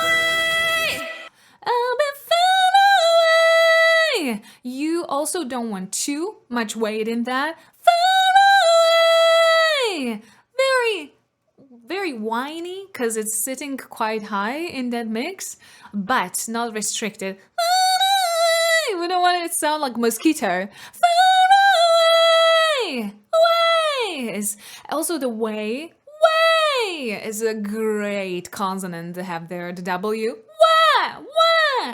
away I'll be far away. You also don't want too much weight in that. Far away. Very whiny because it's sitting quite high in that mix, but not restricted. Far away. We don't want it to sound like mosquito. Far away. Way is also the way is a great consonant to have there. The W. Wah.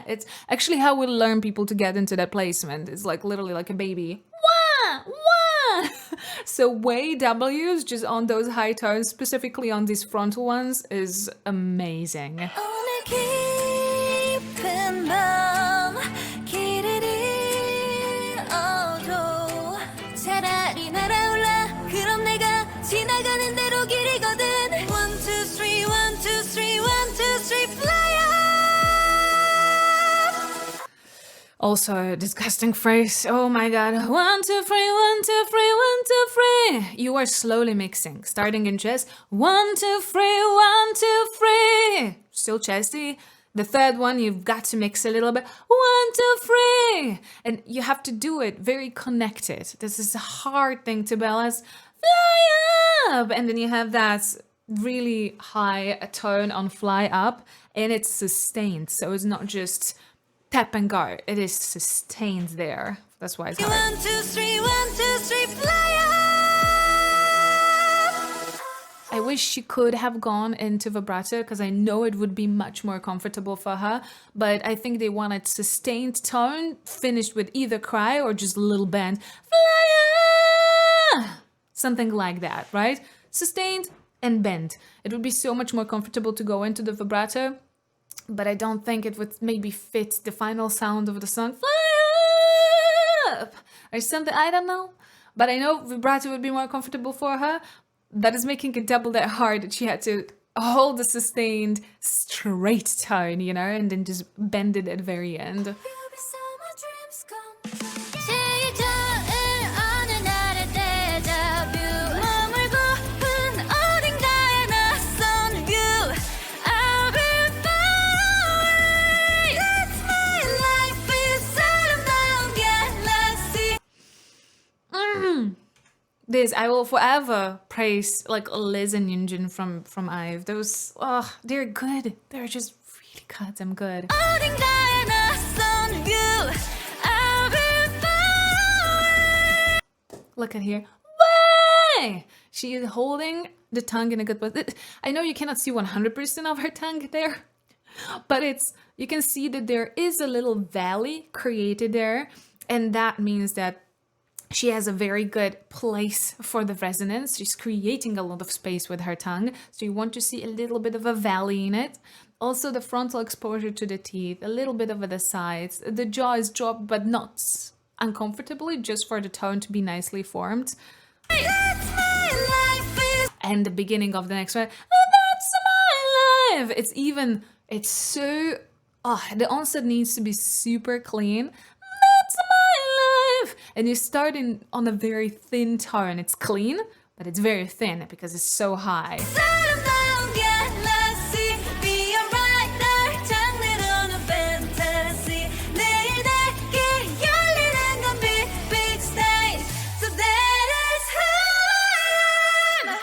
It's actually how we learn people to get into that placement. It's like literally like a baby. Wah. So way W's just on those high tones, specifically on these frontal ones, is amazing. 오늘 깊은 밤 길을 잃어도 차라리 날아올라 그럼 내가 지나가는 대로 길이거든 1, 2, 3, 1, 2, 3, 1, 2, 3 fly up Also a disgusting phrase. Oh my god. 1, 2, 3, 1, 2, 3, 1, 2, 3. You are slowly mixing, starting in chest. 1, 2, 3, 1, 2, 3. Still chesty. The third one, you've got to mix a little bit. 1, 2, 3. And you have to do it very connected. This is a hard thing to balance. Fly up. And then you have that really high tone on fly up. And it's sustained. So it's not just tap and go. It is sustained there. That's why it's hard. 1, 2, 3, 1, 2, 3 fly up I wish she could have gone into vibrato because I know it would be much more comfortable for her. But I think they wanted sustained tone finished with either cry or just a little bend. Fly up! Something like that, right? Sustained and bend. It would be so much more comfortable to go into the vibrato. But I don't think it would maybe fit the final sound of the song. Fly up! Or something, I don't know. But I know vibrato would be more comfortable for her. That is making it double that hard that she had to hold the sustained straight tone, you know, and then just bend it at the very end. You'll be so my dreams come true 시작을 어느 날의 데자뷰 머물고픈 어딘가에 낯선 view I'll be far away That's my life is 아름다운 galaxy This, I will forever praise like Liz and Yunjin from IVE. Those, they're good. They're just really goddamn good. 어딘가에 낯선 view I'll be far away Look at here. Way! She is holding the tongue in a good place. I know you cannot see 100% of her tongue there, but you can see that there is a little valley created there, and that means that she has a very good place for the resonance. She's creating a lot of space with her tongue. So you want to see a little bit of a valley in it. Also the frontal exposure to the teeth, a little bit over the sides. The jaw is dropped, but not uncomfortably, just for the tone to be nicely formed. That's my life is And the beginning of the next one, oh, that's my life. It's so, the onset needs to be super clean. That's my life. And you start on a very thin tone. It's clean, but it's very thin because it's so high. 아름다운 galaxy Be alright 날 장르로는 fantasy 내일 내게 열리는 건 big big stage So that is who I am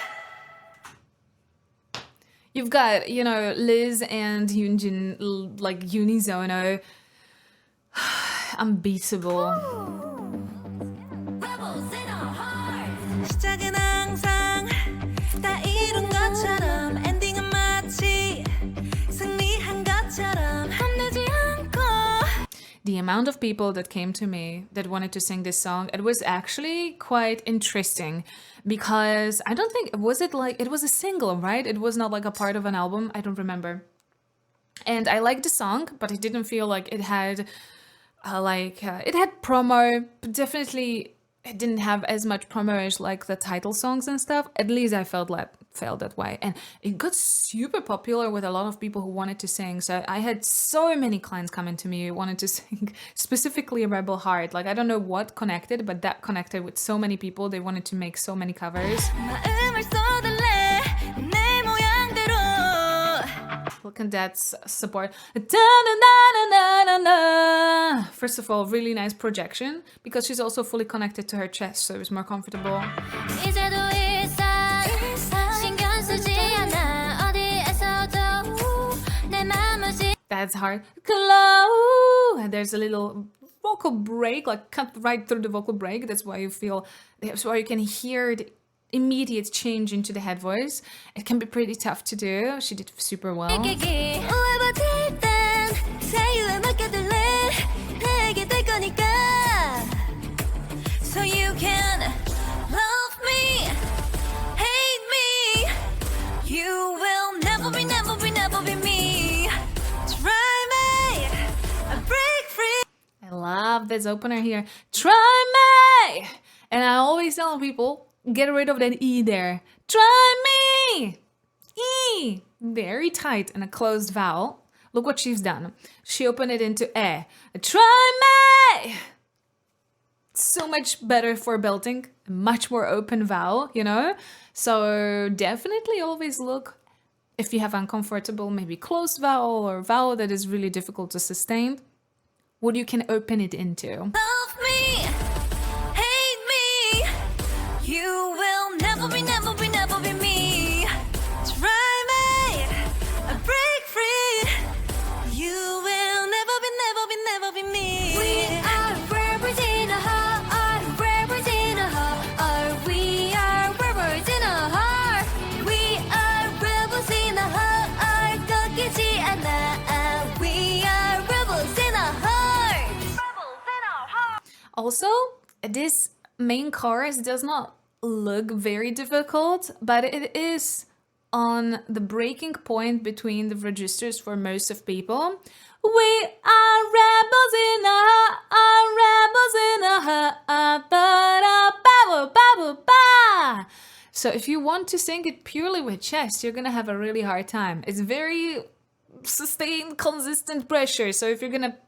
You've got, Liz and Yoonjin, like unisono, unbeatable. Rebels in our hearts 시작은 항상 다 이룬 것처럼 엔딩은 마치 승리한 것처럼 the amount of people that came to me that wanted to sing this song, it was actually quite interesting because I don't think, it was a single, right? It was not like a part of an album. I don't remember. And I liked the song, but I didn't feel like it had it had promo, but definitely it didn't have as much promo as like the title songs and stuff. At least I felt that way. And it got super popular with a lot of people who wanted to sing. So I had so many clients coming to me who wanted to sing, specifically Rebel Heart. Like, I don't know what connected, but that connected with so many people. They wanted to make so many covers. Look at that support. First of all, really nice projection because she's also fully connected to her chest, so it's more comfortable. That's hard. And there's a little vocal break, like cut right through the vocal break. That's why you can hear the immediate change into the head voice. It can be pretty tough to do. She did super well. So you can love me, hate me. You will never be, never be, never be me. Try me, break free. I love this opener here. Try me. And I always tell people, get rid of that E there. Try me! E! Very tight and a closed vowel. Look what she's done. She opened it into E. Try me! So much better for belting. Much more open vowel, you know? So definitely always look, if you have uncomfortable, maybe closed vowel or vowel that is really difficult to sustain, what you can open it into. Love me! You will never be, never be, never be me. Try me, break free. You will never be, never be, never be me. We are rebels in a heart, rebels in a heart. We are rebels in a heart. We are rebels in a heart. 꺾이지 않아. We are rebels in a heart. Rebels in a heart. Also, this main chorus does not look very difficult, but it is on the breaking point between the registers for most of people. We are rebels in a heart. So if you want to sing it purely with chest, you're gonna have a really hard time. It's very sustained, consistent pressure. So if you're gonna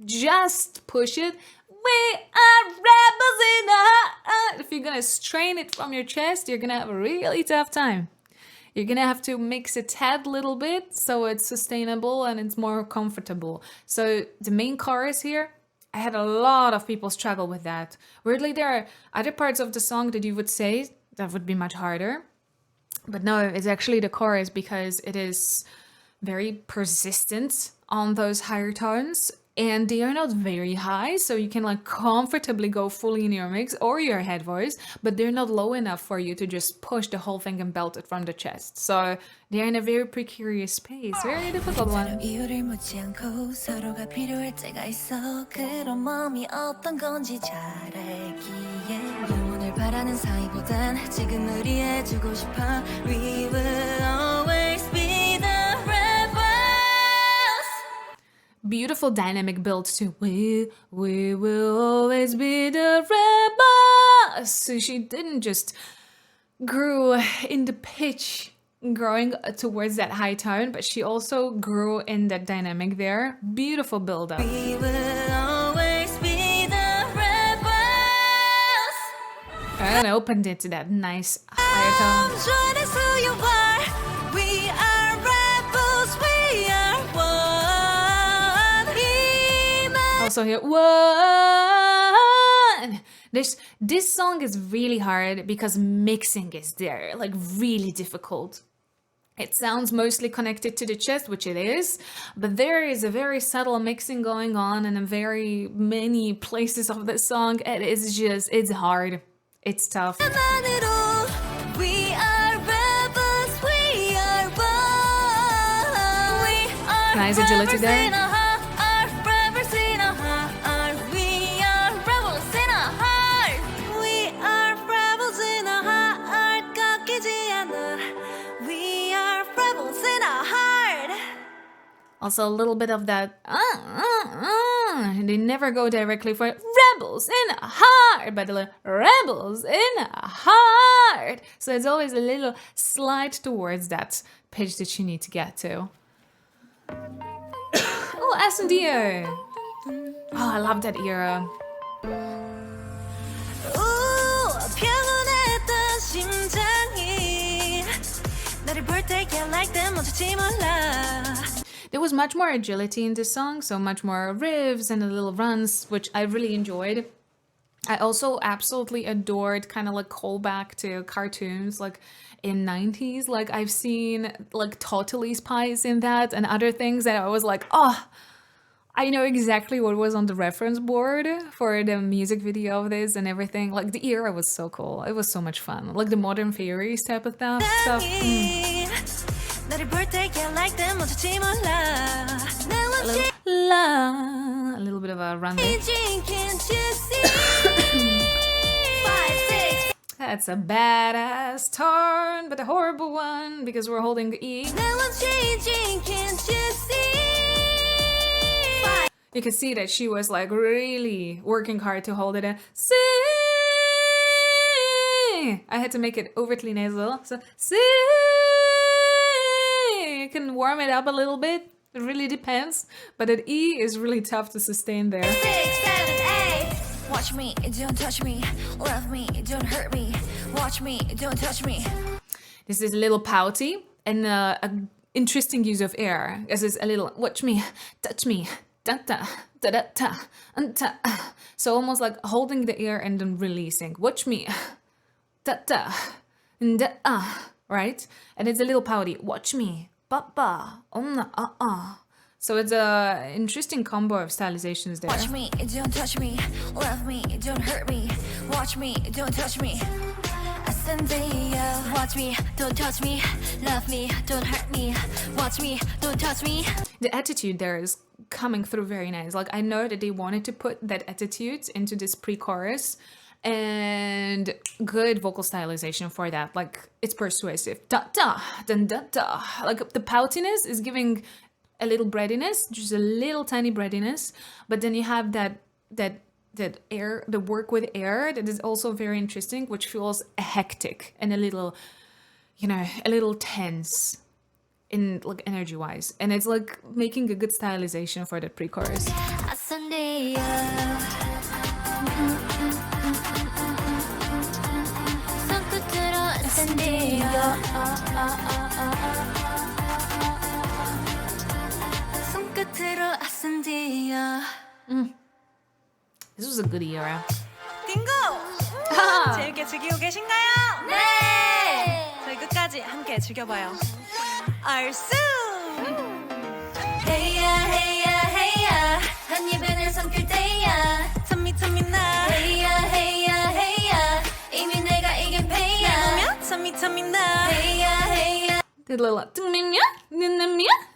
just push it, we are rebels in a heart. If you're gonna strain it from your chest, you're gonna have a really tough time. You're gonna have to mix it a little bit so it's sustainable and it's more comfortable. So the main chorus here, I had a lot of people struggle with that. Weirdly, there are other parts of the song that you would say that would be much harder. But no, it's actually the chorus because it is very persistent on those higher tones. And they are not very high, so you can like comfortably go fully in your mix or your head voice, but they're not low enough for you to just push the whole thing and belt it from the chest. So they're in a very precarious space, very difficult one. Beautiful dynamic build to we will always be the rebels. So she didn't just grew in the pitch growing towards that high tone, but she also grew in that dynamic there. Beautiful build up. We will always be the rebels. And opened it to that nice higher tone. We are rebels, we are one. Also here, one. This song is really hard because mixing is there, like really difficult. It sounds mostly connected to the chest, which it is, but there is a very subtle mixing going on in a very many places of the song. It is just, it's hard. It's tough. We are rebels, we are one. Nice agility there. Also a little bit of that. And they never go directly for rebels in a heart, but like rebels in a heart. So it's always a little slide towards that pitch that you need to get to. Oh, S&D. Oh, I love that era. 평온했던 심장이 나를 볼 때 like them 멈추지 몰라. There was much more agility in this song, so much more riffs and the little runs, which I really enjoyed. I also absolutely adored kind of like callback to cartoons like in 90s. Like I've seen like Totally Spies in that and other things that I was like, oh, I know exactly what was on the reference board for the music video of this and everything. Like the era was so cool. It was so much fun. Like the Modern Fairies type of stuff. A little bit of a run there. That's a badass turn, but a horrible one because we're holding the E. You can see that she was like really working hard to hold it in. See, I had to make it overtly nasal. So see, you can warm it up a little bit. It really depends, but that E is really tough to sustain there. 6, 7, 8. Watch me, don't touch me. Love me, don't hurt me. Watch me, don't touch me. This is a little pouty and an interesting use of air. This is a little watch me, touch me. Da, da, da, da, da, da. So almost like holding the air and then releasing. Watch me. Da, da, da, right? And it's a little pouty. Watch me. Ba, ba, So it's a interesting combo of stylizations there. Watch me, don't touch me. Love me, don't hurt me. Watch me, don't touch me. Watch me, don't touch me. Love me, don't hurt me. Watch me, don't touch me. The attitude there is coming through very nice. Like I know that they wanted to put that attitude into this pre-chorus and good vocal stylization for that. Like it's persuasive. Da da dun da da. Like the poutiness is giving a little breadiness, just a little tiny breadiness, but then you have that air, the work with air that is also very interesting, which feels hectic and a little, you know, a little tense in like energy wise, and it's like making a good stylization for the pre-chorus. This was a good era. 딩고! 재밌게 즐기고 계신가요? 네! 저희 끝까지 함께 즐겨봐요. 얼쑤! 헤이야 헤이야 헤이야 한 입에는 삼킬 때야 찬미 나 헤이야 헤이야 헤이야 이미 내가 이긴 패야 보면 찬미 나 헤이야 헤이야 Did a little a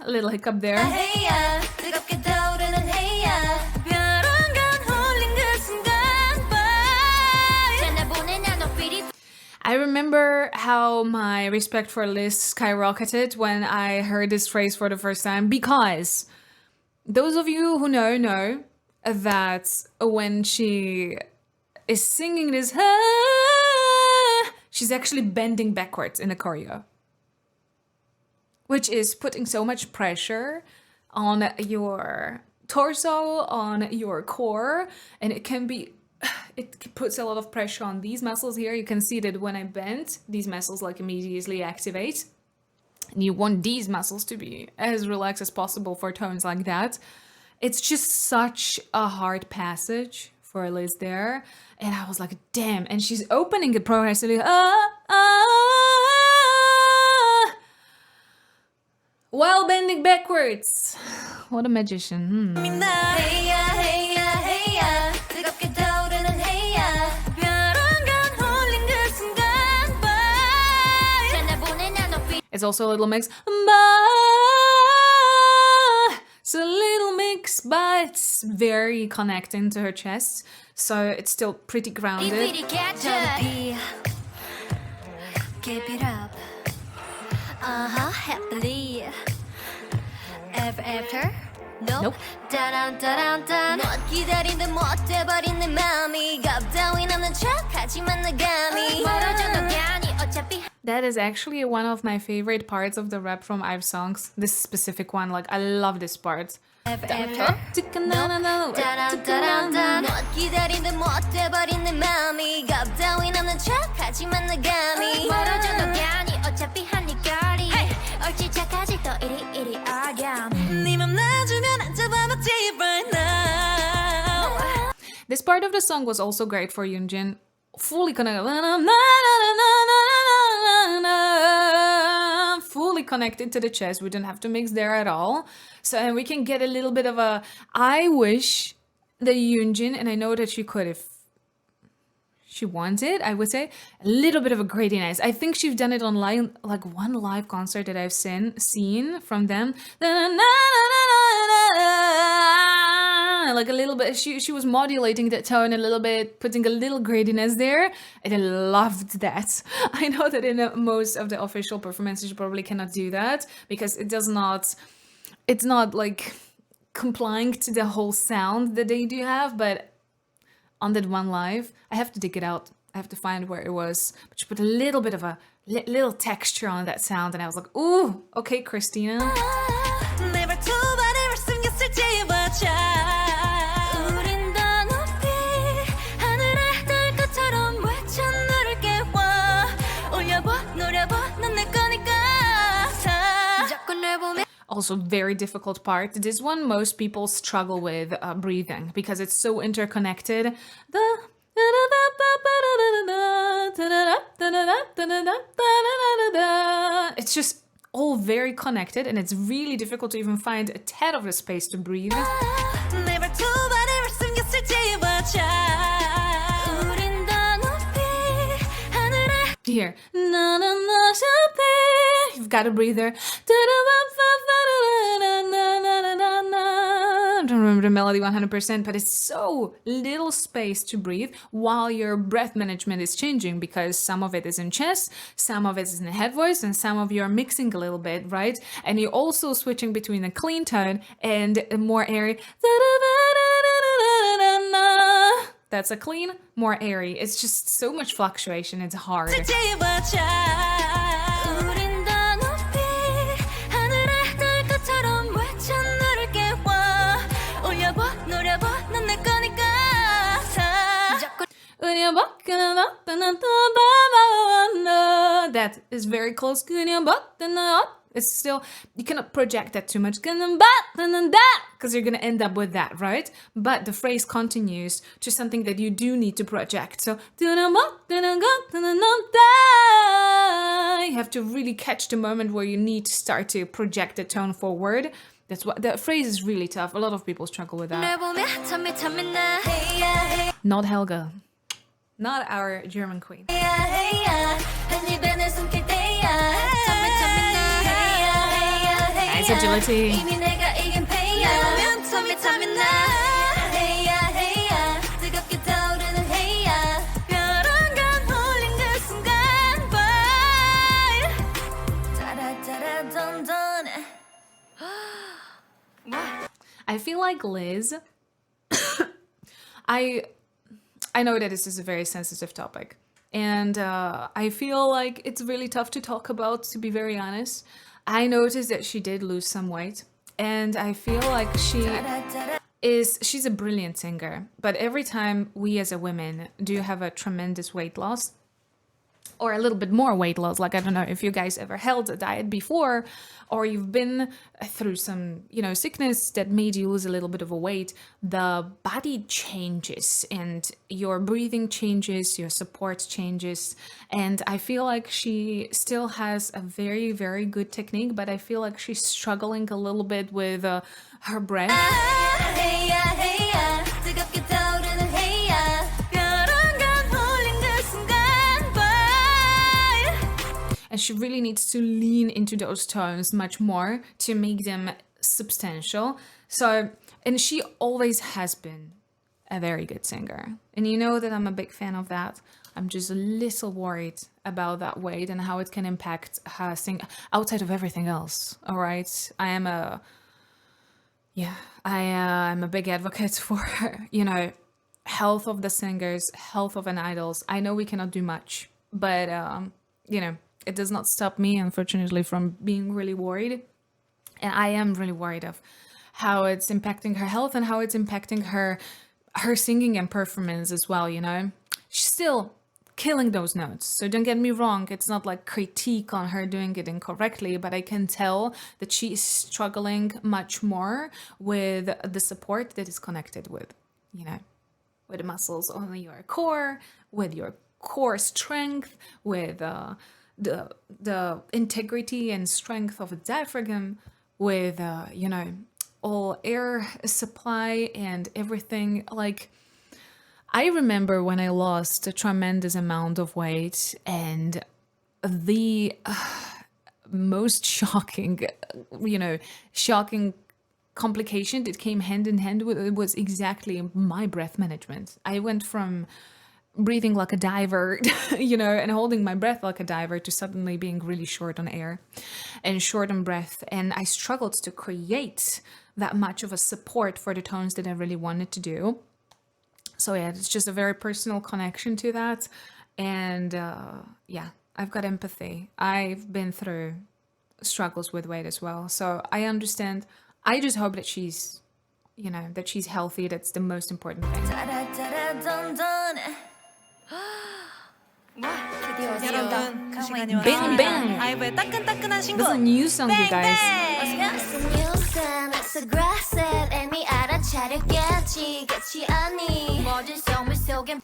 little hiccup there. 헤이야 뜨겁게 타오르는 헤이야 벼랑간 홀린 그 순간 전화보내 난 오피리 I remember how my respect for Liz skyrocketed when I heard this phrase for the first time, because those of you who know that when she is singing this, she's actually bending backwards in the choreo, which is putting so much pressure on your torso, on your core, and it puts a lot of pressure on these muscles here. You can see that when I bend, these muscles like immediately activate. And you want these muscles to be as relaxed as possible for tones like that. It's just such a hard passage for Liz there. And I was like, damn. And she's opening it progressively. While bending backwards. What a magician. 헤이야 헤이야 헤이야 뜨겁게 타오르는 헤이야 벼랑간 홀린 그 순간 전화보내 난 오피리 It's also a little mix. It's a little mix, but it's very connecting to her chest. So it's still pretty grounded. Don't keep it up happily After? Nope. 따란따란따란 못 기다린 듯 못 돼버린 내 맘이 겁따윈 없는 척하지만 나감이 멀어져도 괜히 어차피 That is actually one of my favorite parts of the rap from IVE songs. This specific one, like I love this part. After? 따란따란따란 못 기다린 듯 못 돼버린 내 맘이 겁따윈 없는 척하지만 나감이 멀어져도 괜히 어차피 한입거리 얼지 착하지 또 이리 어렴 네맘 놔주면 안 잡아먹지 right now. This part of the song was also great for Yoonjin. Fully connected. Fully connected to the chest. We don't have to mix there at all. So and we can get a little bit of a. I wish that Yoonjin, and I know that she could if she wanted, I would say, a little bit of a grittiness. I think she's done it online, like one live concert that I've seen from them. Like a little bit, she was modulating that tone a little bit, putting a little grittiness there, and I loved that. I know that in most of the official performances you probably cannot do that because it's not like complying to the whole sound that they do have, but on that one live, I have to dig it out. I have to find where it was. But she put a little bit of a little texture on that sound, and I was like, ooh, okay, Christina. Never 두 발을 숨겼을지 watch. 우린 더 높이 하늘에 닿을 것처럼 외쳐 누를게 와 올려봐 노려봐 넌 내 거니까 자꾸 날 보면 Also very difficult part. This one most people struggle with breathing because it's so interconnected. It's just all very connected and it's really difficult to even find a tad of the space to breathe. Never 두 발을 숨겼을지 watch. 우린 더 높이 하늘에 Here. You've got a breather. I don't remember the melody 100%, but it's so little space to breathe while your breath management is changing because some of it is in chest, some of it is in the head voice, and some of you are mixing a little bit, right? And you're also switching between a clean tone and a more airy. That's a clean, more airy. It's just so much fluctuation. It's hard. watch. 우린 더 높이 하늘에 닿을 것처럼 외쳐 누를게 와 올려봐 노려봐 넌 내 거니까 자꾸 That is very close. It's still, you cannot project that too much because you're going to end up with that, right? But the phrase continues to something that you do need to project. So you have to really catch the moment where you need to start to project the tone forward. That's what that phrase is really tough. A lot of people struggle with that. 날 보면 참미 나 헤이야 Not Helga. Not our German queen. 헤이야 한 입에 내 숨길 때야 참미 나 헤이야 Nice agility. 이미 내가 이긴 패야 날 보면 참미 나 헤이야 뜨겁게 타오르는 헤이야 벼랑간 홀린 그 순간 따라따라 던던 I feel like Liz. I know that this is a very sensitive topic, and I feel like it's really tough to talk about. To be very honest, I noticed that she did lose some weight, and I feel like she's a brilliant singer. But every time we as a women do have a tremendous weight loss, or a little bit more weight loss, like I don't know if you guys ever held a diet before, or you've been through some, sickness that made you lose a little bit of a weight, the body changes and your breathing changes, your support changes. And I feel like she still has a very, very good technique, but I feel like she's struggling a little bit with her breath. 헤이야 헤이야 뜨겁게 타오르는 헤이야 벼랑간 홀린 그 순간 And she really needs to lean into those tones much more to make them substantial. So, and she always has been a very good singer. And you know that I'm a big fan of that. I'm just a little worried about that weight and how it can impact her sing outside of everything else. All right. I am a Yeah, I'm a big advocate for, health of the singers, health of an idols. I know we cannot do much, but, it does not stop me, unfortunately, from being really worried. And I am really worried of how it's impacting her health and how it's impacting her singing and performance as well, She's still killing those notes. So don't get me wrong, it's not like critique on her doing it incorrectly, but I can tell that she is struggling much more with the support that is connected with, with the muscles on your core, with your core strength, with the integrity and strength of the diaphragm, with all air supply and everything. Like, I remember when I lost a tremendous amount of weight, and the most shocking, shocking complication that came hand in hand with it was exactly my breath management. I went from breathing like a diver, and holding my breath like a diver, to suddenly being really short on air and short on breath. And I struggled to create that much of a support for the tones that I really wanted to do. So yeah, it's just a very personal connection to that. And I've got empathy. I've been through struggles with weight as well. So I understand. I just hope that she's, that she's healthy. That's the most important thing. 여러분, 그 시간이 Bang, bang. 왔습니다. 아이브의 따끈따끈한 신곡. This is a new song, you guys. It's a nuisance, it's aggressive 이미 알아차렸겠지 끝이 아니 모든 소문 속에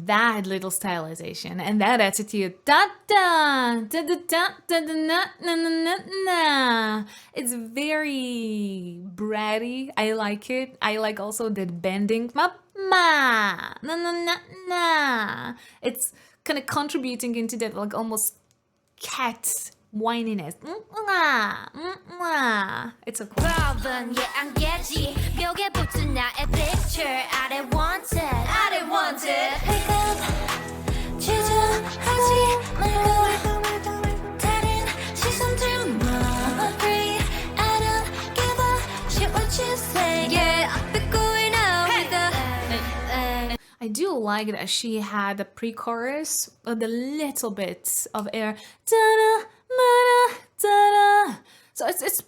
That little stylization and that attitude, da da da da da da da na na na na na. It's very bratty. I like it. I like also the bending, ma ma na na na na. It's kind of contributing into that like almost cat whininess. It's so cool. problem yeah 안개지 벽에 붙은 나의 picture I don't want it I don't want it Pick up 주저하지 말고 다른 시선들만 agree I don't give a shit what you say Yeah I'll be going out with the I do like that she had a pre-chorus with a little bit of air. Da-da, ma-da, da-da. So it's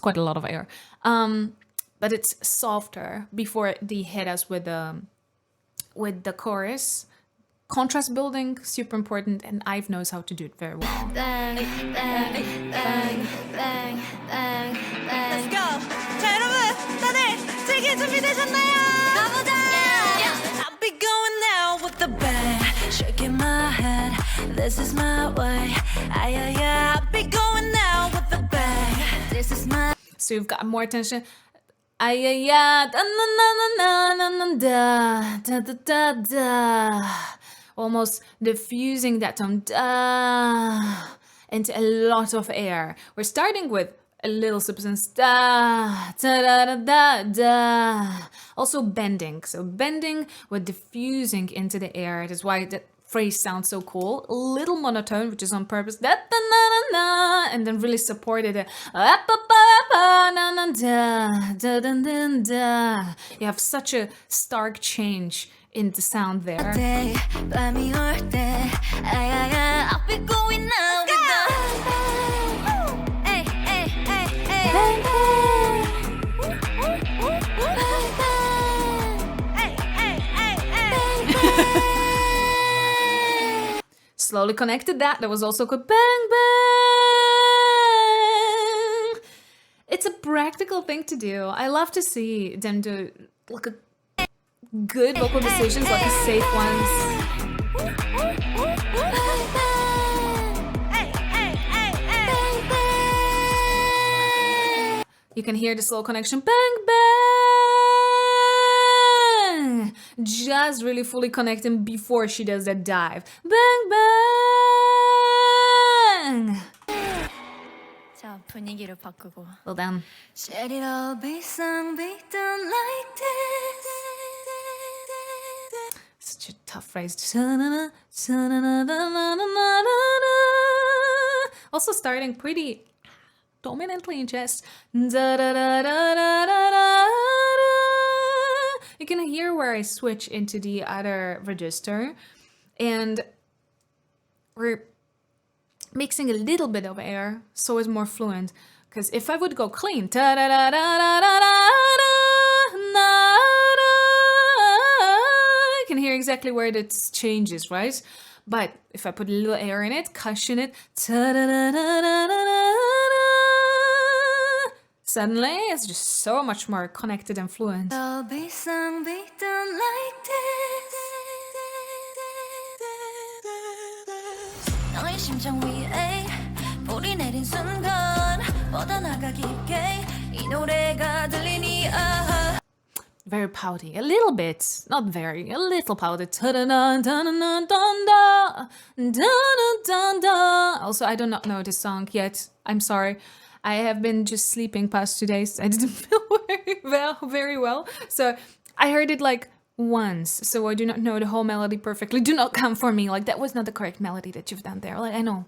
quite a lot of air. But it's softer before they hit us with the chorus. Contrast building, super important, and IVE knows how to do it very well. bang bang bang bang bang Let's bang go. 자, 여러분, 다들 즐길 준비되셨나요? 가보자 I'll be going now with the bang, shaking my head. This is my way. Yeah. I'll be going now with the bang. This is my. So you've got more tension. Ay ay ya da na na na na na da da da da da. Almost diffusing that tone da into a lot of air. We're starting with a little substance da da da da da. Also bending. So bending with diffusing into the air. That's why that phrase sounds so cool. A little monotone, which is on purpose. Da da na na na, and then really supported it. Da da da da. You have such a stark change in the sound there. day 밤이 올 때 I'll be going now with the Hey hey hey hey bang bang Slowly connected that. That was also good. Bang bang. It's a practical thing to do. I love to see them do like a good vocal decisions, like the safe ones. You can hear the slow connection. Bang bang. Just really fully connecting before she does that dive. Bang bang. 자 분위기를 바꾸고 Well done. Should it all be sung be done like this Such a tough phrase. Also starting pretty predominantly in chest. Da, da, da, da, da, da, da, da. You can hear where I switch into the other register, and we're mixing a little bit of air so it's more fluent. Because if I would go clean, da, da, da, da, da, da, da, da, you can hear exactly where it changes, right? But if I put a little air in it, cushion it, da, da, da, da, da, da, da, suddenly it's just so much more connected and fluent. I'll be sung, be done like this. 너의 심장 위에 볼이 내린 순간 뻗어나가 깊게 이 노래가 들리니 아하. Very pouty, a little bit, not very, a little pouty. Also, I do not know the song yet. I'm sorry. I have been just sleeping past 2 days. I didn't feel very well. So I heard it like once. So I do not know the whole melody perfectly. Do not come for me. Like, that was not the correct melody that you've done there. Like, I know.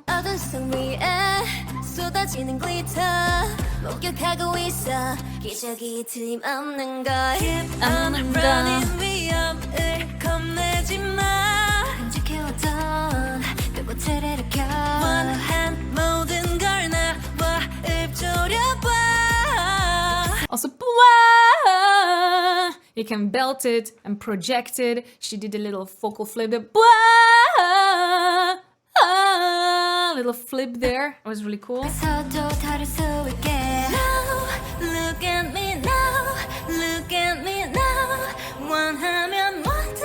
어두운 성 위에 쏟아지는 글리터 목격하고 있어 기적이 틀림없는 걸 I'm running 위험을 겁내지 마 끈적해왔던 그곳을 일으켜 원한 모든 걸 나와 읊조려봐 Also, you can belt it and project it. She did a little vocal flip. Little flip there. It was really cool. 서도 다를 수 있게 Now, look at me now, look at me now 원하면 뭐든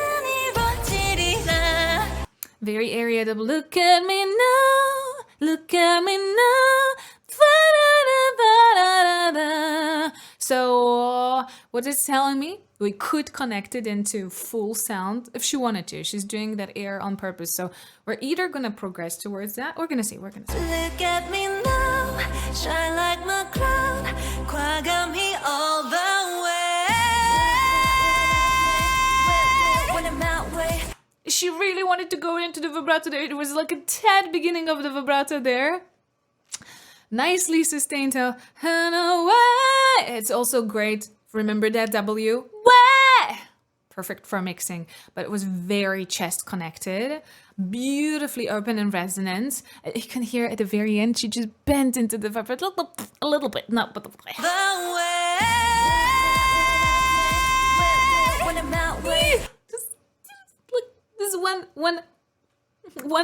이루어지리라 Very area double. Look at me now, look at me now. So, what it's telling me? We could connect it into full sound if she wanted to. She's doing that air on purpose. So we're either gonna progress towards that or gonna see. Look at me now, shine like my crown 과감히 all the way when I'm out way She really wanted to go into the vibrato there. It was like a tad beginning of the vibrato there. Nicely sustained till and away. It's also great. Remember that W? Way! Perfect for mixing, but it was very chest connected, beautifully open and resonant. You can hear at the very end, she just bent into the vibrato a little bit, not but the way when I'm out way just look, this one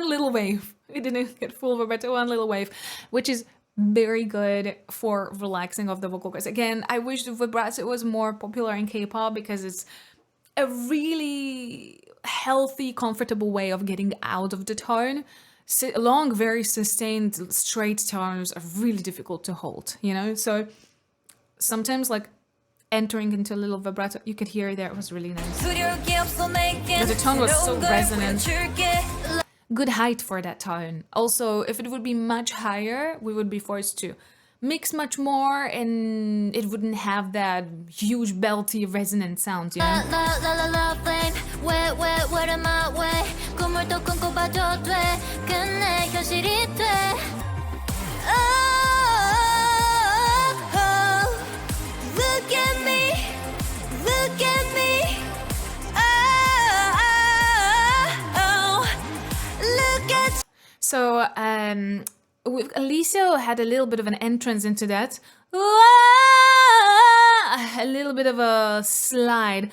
little wave. It didn't get full vibrato, one little wave, which is very good for relaxing of the vocal cords. Again, I wish the vibrato was more popular in K-pop because it's a really healthy, comfortable way of getting out of the tone. Long, very sustained, straight tones are really difficult to hold, you know? So sometimes like entering into a little vibrato, you could hear there, it was really nice. But the tone was so resonant. Good height for that tone. Also, if it would be much higher, we would be forced to mix much more and it wouldn't have that huge belty resonant sound, you know? Look at me, look at me. So, Alicia had a little bit of an entrance into that. A little bit of a slide.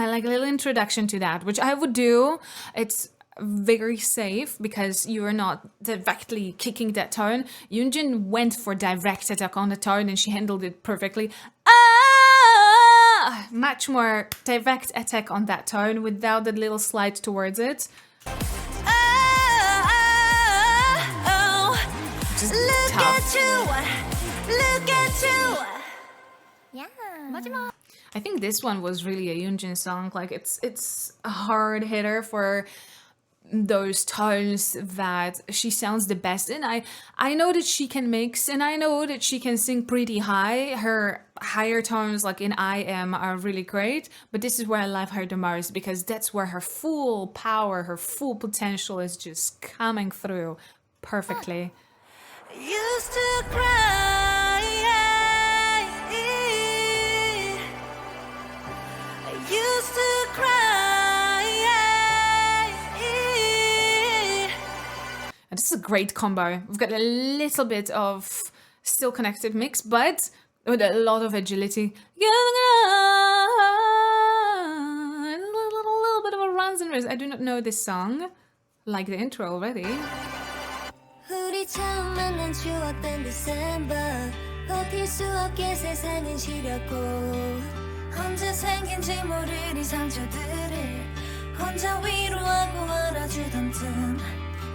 Like a little introduction to that, which I would do. It's very safe because you are not directly kicking that tone. Yoonjin went for direct attack on the tone and she handled it perfectly. Much more direct attack on that tone without that little slide towards it. Just look tough. at you, look at you. Yeah. 마지막. I think this one was really a Yoonjin song. Like it's a hard hitter for those tones that she sounds the best in. I know that she can mix, and I know that she can sing pretty high. Her higher tones like in I Am are really great, but this is where I love her the most, because that's where her full power, her full potential is just coming through perfectly. Used to cry, I used to cry, And this is a great combo. We've got a little bit of still connected mix, but with a lot of agility. A little bit of a runs and riz. I do not know this song, like the intro already. 우리 처음 만난 추억된 December 버틸 수 없게 세상은 시렸고 언제 생긴지 모를 이 상처들을 혼자 위로하고 알아주던 틈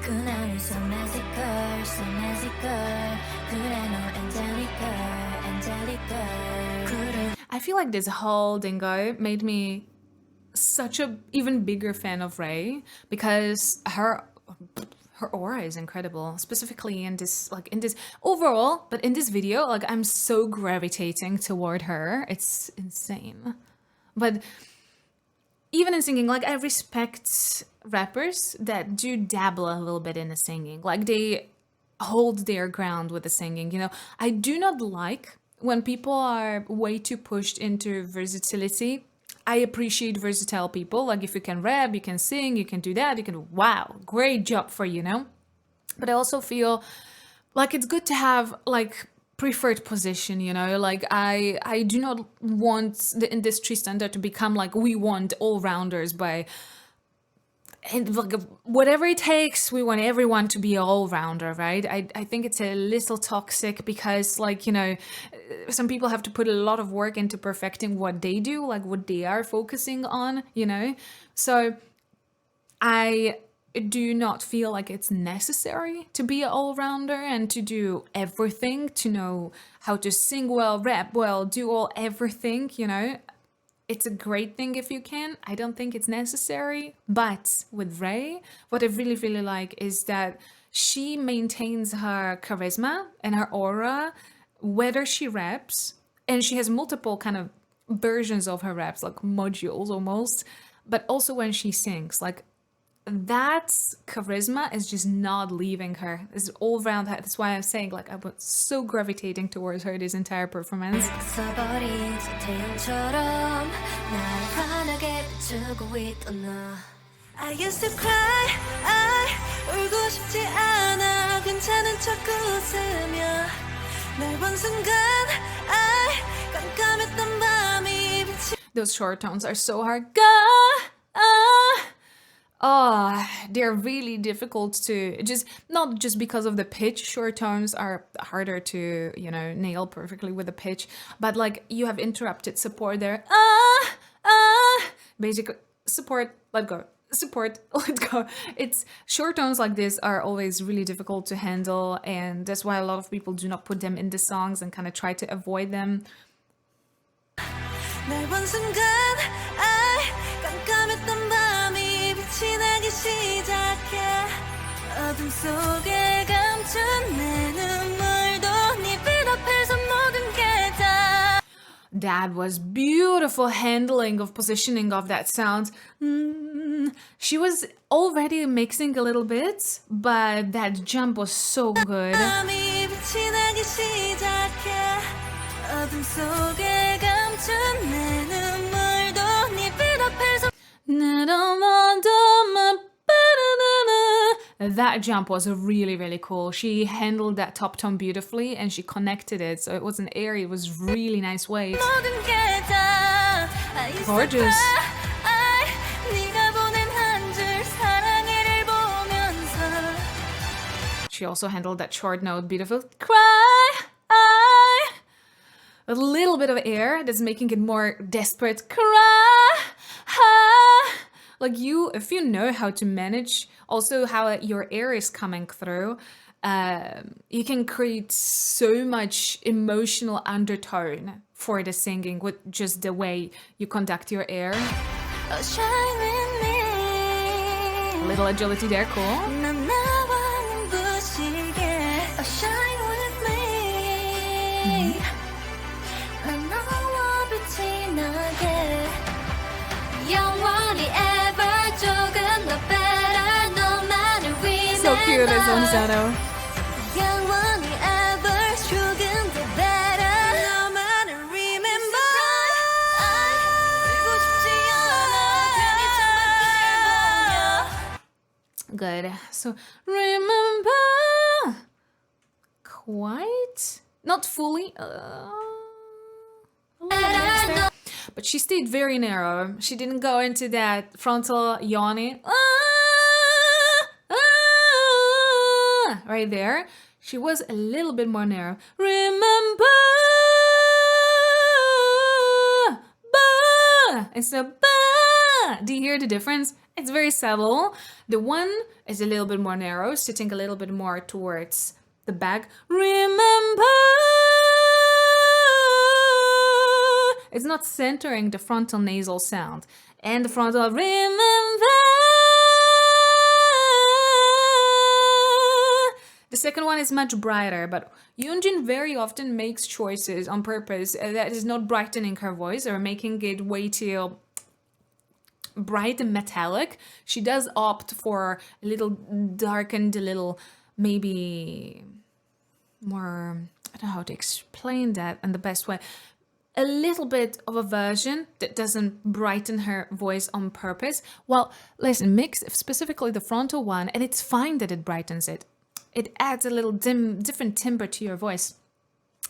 그날은 so magical, so magical 그래 너 angelic girl, angelic girl 그래 I feel like this whole Dingo made me such a even bigger fan of Ray, because her aura is incredible, specifically in this overall, but in this video, like I'm so gravitating toward her. It's insane. But even in singing, like I respect rappers that do dabble a little bit in the singing, like they hold their ground with the singing, you know. I do not like when people are way too pushed into versatility. I appreciate versatile people, like if you can rap, you can sing, you can do that, you can, wow, great job for you, know? But I also feel like it's good to have like preferred position, you know? Like I do not want the industry standard to become like we want all-rounders by, and like whatever it takes, we want everyone to be an all-rounder, right? I think it's a little toxic, because like, you know, some people have to put a lot of work into perfecting what they do, like what they are focusing on, you know? So I do not feel like it's necessary to be an all-rounder and to do everything, to know how to sing well, rap well, do everything, you know? It's a great thing if you can. I don't think it's necessary. But with Ray, what I really, really like is that she maintains her charisma and her aura, whether she raps, and she has multiple kind of versions of her raps, like modules almost, but also when she sings, like that charisma is just not leaving her. It's all around her. That's why I'm saying, like, I was so gravitating towards her this entire performance. 써버린 태양처럼 날 환하게 비추고 있던 너 I used to cry, I 울고 싶지 않아 괜찮은 척 웃으며 날 본 순간 I 깜깜했던 밤이 비치 Those short tones are so hard. They're really difficult to not just because of the pitch. Short tones are harder to, you know, nail perfectly with the pitch, but like you have interrupted support there. Basically support, let go. Support, let go. It's short tones like this are always really difficult to handle, and that's why a lot of people do not put them in the songs and kind of try to avoid them. 날 본 순간 I 깜깜했던 밤이 빛이 나기 시작해 어둠 속에 감춘 내 눈물도 네 빛 앞에서 모든 게 다 That was beautiful handling of positioning of that sound. She was already mixing a little bit, but that jump was so good. 밤이 빛이 나기 시작해 어둠 속에 감춘 내 눈물도 네 빛 앞에서 That jump was really, really cool. She handled that top tone beautifully and she connected it, so it wasn't airy, it was really nice weight. 모든 게 다 Gorgeous. 네가 보낸 한 줄 사랑해를 보면서 She also handled that short note beautiful. Cry. A little bit of air that's making it more desperate. Cry. Like if you know how to manage also how your air is coming through, you can create so much emotional undertone for the singing with just the way you conduct your air. Oh, shine with me little agility there, cool. 난 나와 눈부시게 oh, shine with me 난 너와 빛이 나게 영원히 ever 조금 더 better 너만을 remember So cute as Onzano. 영원히 ever 조금 더 better 너만을 remember 울고 싶지 않아 괜히 창밖을 보며 Good. So remember, quite, not fully. A little mix there. But she stayed very narrow. She didn't go into that frontal yawning. Right there. She was a little bit more narrow. Remember, instead of ba. Do you hear the difference? It's very subtle. The one is a little bit more narrow, sitting a little bit more towards the back. Remember, it's not centering the frontal nasal sound. And the frontal, remember. The second one is much brighter, but Yoonjin very often makes choices on purpose that is not brightening her voice or making it way too bright and metallic. She does opt for a little darkened, a little maybe more, I don't know how to explain that in the best way. A little bit of a version that doesn't brighten her voice on purpose. Well, listen, mix specifically the frontal one, and it's fine that it brightens it. It adds a little different timbre to your voice.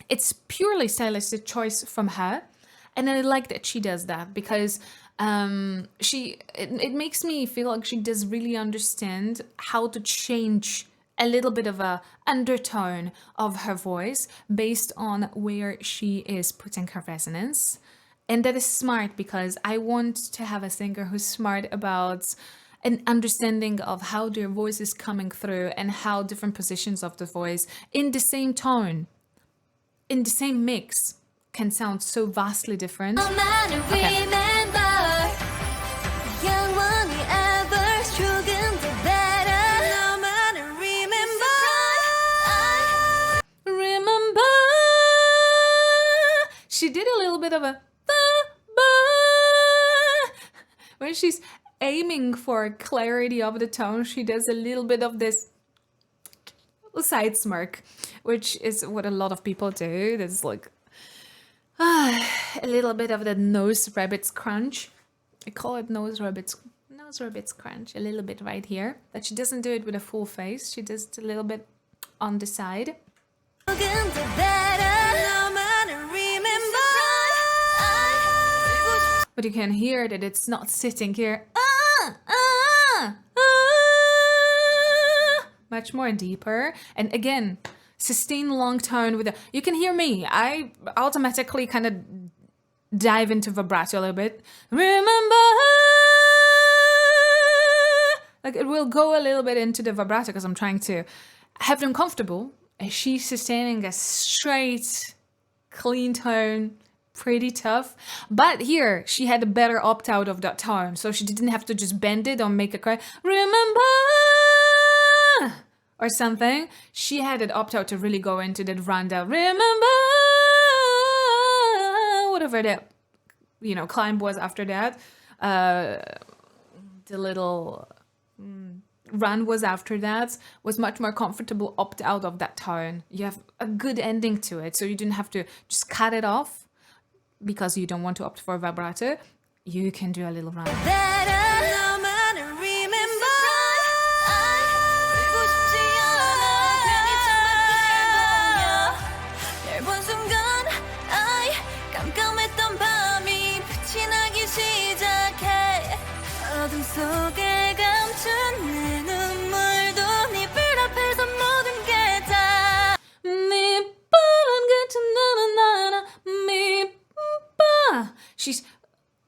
It's purely stylistic choice from her, and I like that she does that because it makes me feel like she does really understand how to change a little bit of a undertone of her voice based on where she is putting her resonance. And that is smart because I want to have a singer who's smart about an understanding of how their voice is coming through and how different positions of the voice in the same tone, in the same mix, can sound so vastly different. 너만을 remember 영원히 ever 조금 더 better 너만을 remember Remember, she did a little bit of a when she's aiming for clarity of the tone, she does a little bit of this side smirk, which is what a lot of people do. That's like a little bit of the nose rabbit's crunch. I call it nose rabbit's crunch, a little bit right here. But she doesn't do it with a full face. She does it a little bit on the side. 조금 더 better 너만을 remember But you can hear that it's not sitting here. Much more deeper. And again, sustain long tone with a, you can hear me. I automatically kind of dive into vibrato a little bit. Remember, like it will go a little bit into the vibrato because I'm trying to have them comfortable. And she's sustaining a straight, clean tone, pretty tough. But here, she had a better opt-out of that tone, so she didn't have to just bend it or make it cry, remember, or something. She had it opt-out to really go into that rundown, remember, whatever that, climb was after that. The little run was after that, was much more comfortable opt out of that tone. You have a good ending to it, so you didn't have to just cut it off because you don't want to opt for vibrato. You can do a little run. better 너만을 remember 울고 싶지 않아 괜히 창밖을 보며 널 본 순간 깜깜했던 밤이 빛이 나기 시작해 어둠 속에 감춘 내 눈물도 네 불 앞에서 모든 게 다 She's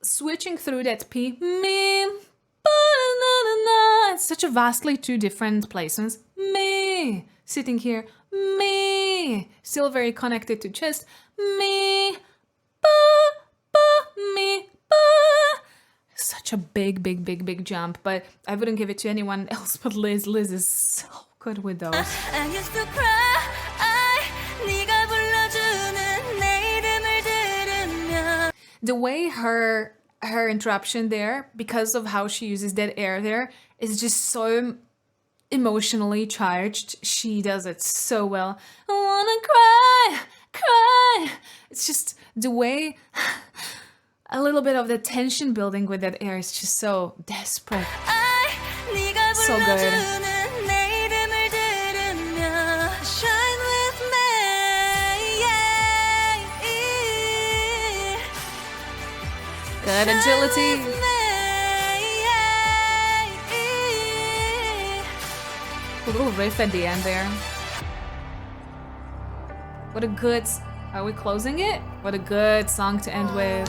switching through that P. It's such a vastly two different placements. Me. Sitting here. Me. Still very connected to chest. Me. Me. such a big jump, but I wouldn't give it to anyone else but Liz. Liz is so good with those. I used to cry 네가 불러주는 내 이름을 들으면 The way her interruption there, because of how she uses that air there, is just so emotionally charged. She does it so well. I wanna cry. It's just the way a little bit of the tension building with that air is just so desperate. 네가 So good. 불러주는 내 이름을 들으면 Shine with me, yeah. Good agility. With me, yeah. A little riff at the end there. What a good... Are we closing it? What a good song to end with.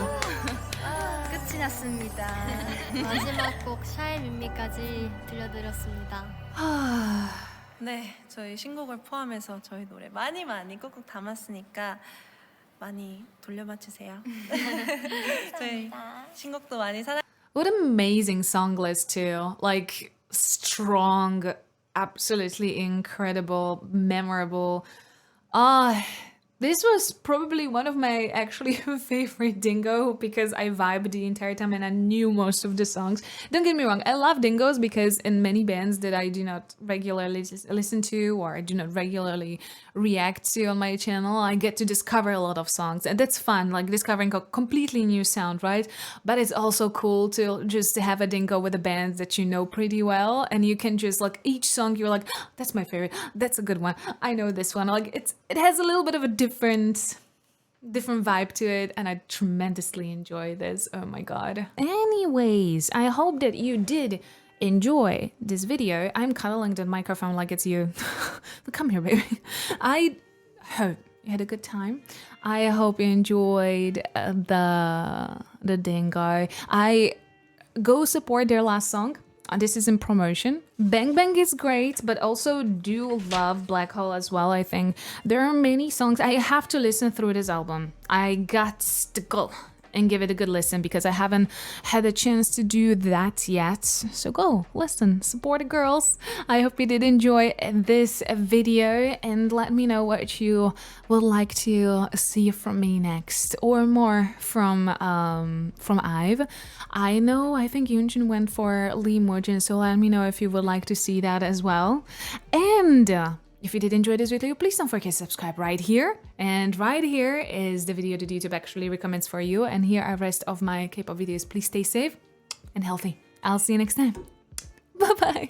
끝이 났습니다. 마지막 곡 샤이 밋미까지 들려드렸습니다. 네, 저희 신곡을 포함해서 저희 노래 많이 꾹꾹 담았으니까 많이 돌려봐 주세요. 저희 신곡도 많이 사랑. What amazing song list too. Like strong, absolutely incredible, memorable. This was probably one of my actually favorite Dingo because I vibed the entire time and I knew most of the songs. Don't get me wrong, I love Dingos because in many bands that I do not regularly listen to or I do not regularly react to on my channel, I get to discover a lot of songs and that's fun, like discovering a completely new sound, right? But it's also cool to just have a Dingo with a band that you know pretty well and you can just like each song you're like, oh, that's my favorite, that's a good one, I know this one. Like it has a little bit of a different vibe to it and I tremendously enjoy this. Oh my god. Anyways, I hope that you did enjoy this video. I'm cuddling the microphone like it's you. Come here, baby. I hope you had a good time. I hope you enjoyed the Dingo. I go support their last song. This is in promotion. Bang Bang is great, but also do love BLACKHOLE as well, I think. There are many songs. I have to listen through this album. I got to go and give it a good listen because I haven't had a chance to do that yet. So go, listen, support the girls. I hope you did enjoy this video and let me know what you would like to see from me next or more from IVE. I think Yoonjin went for Lee Mojin, so let me know if you would like to see that as well. And if you did enjoy this video, please don't forget to subscribe right here. And right here is the video that YouTube actually recommends for you. And here are the rest of my K-pop videos. Please stay safe and healthy. I'll see you next time. Bye-bye.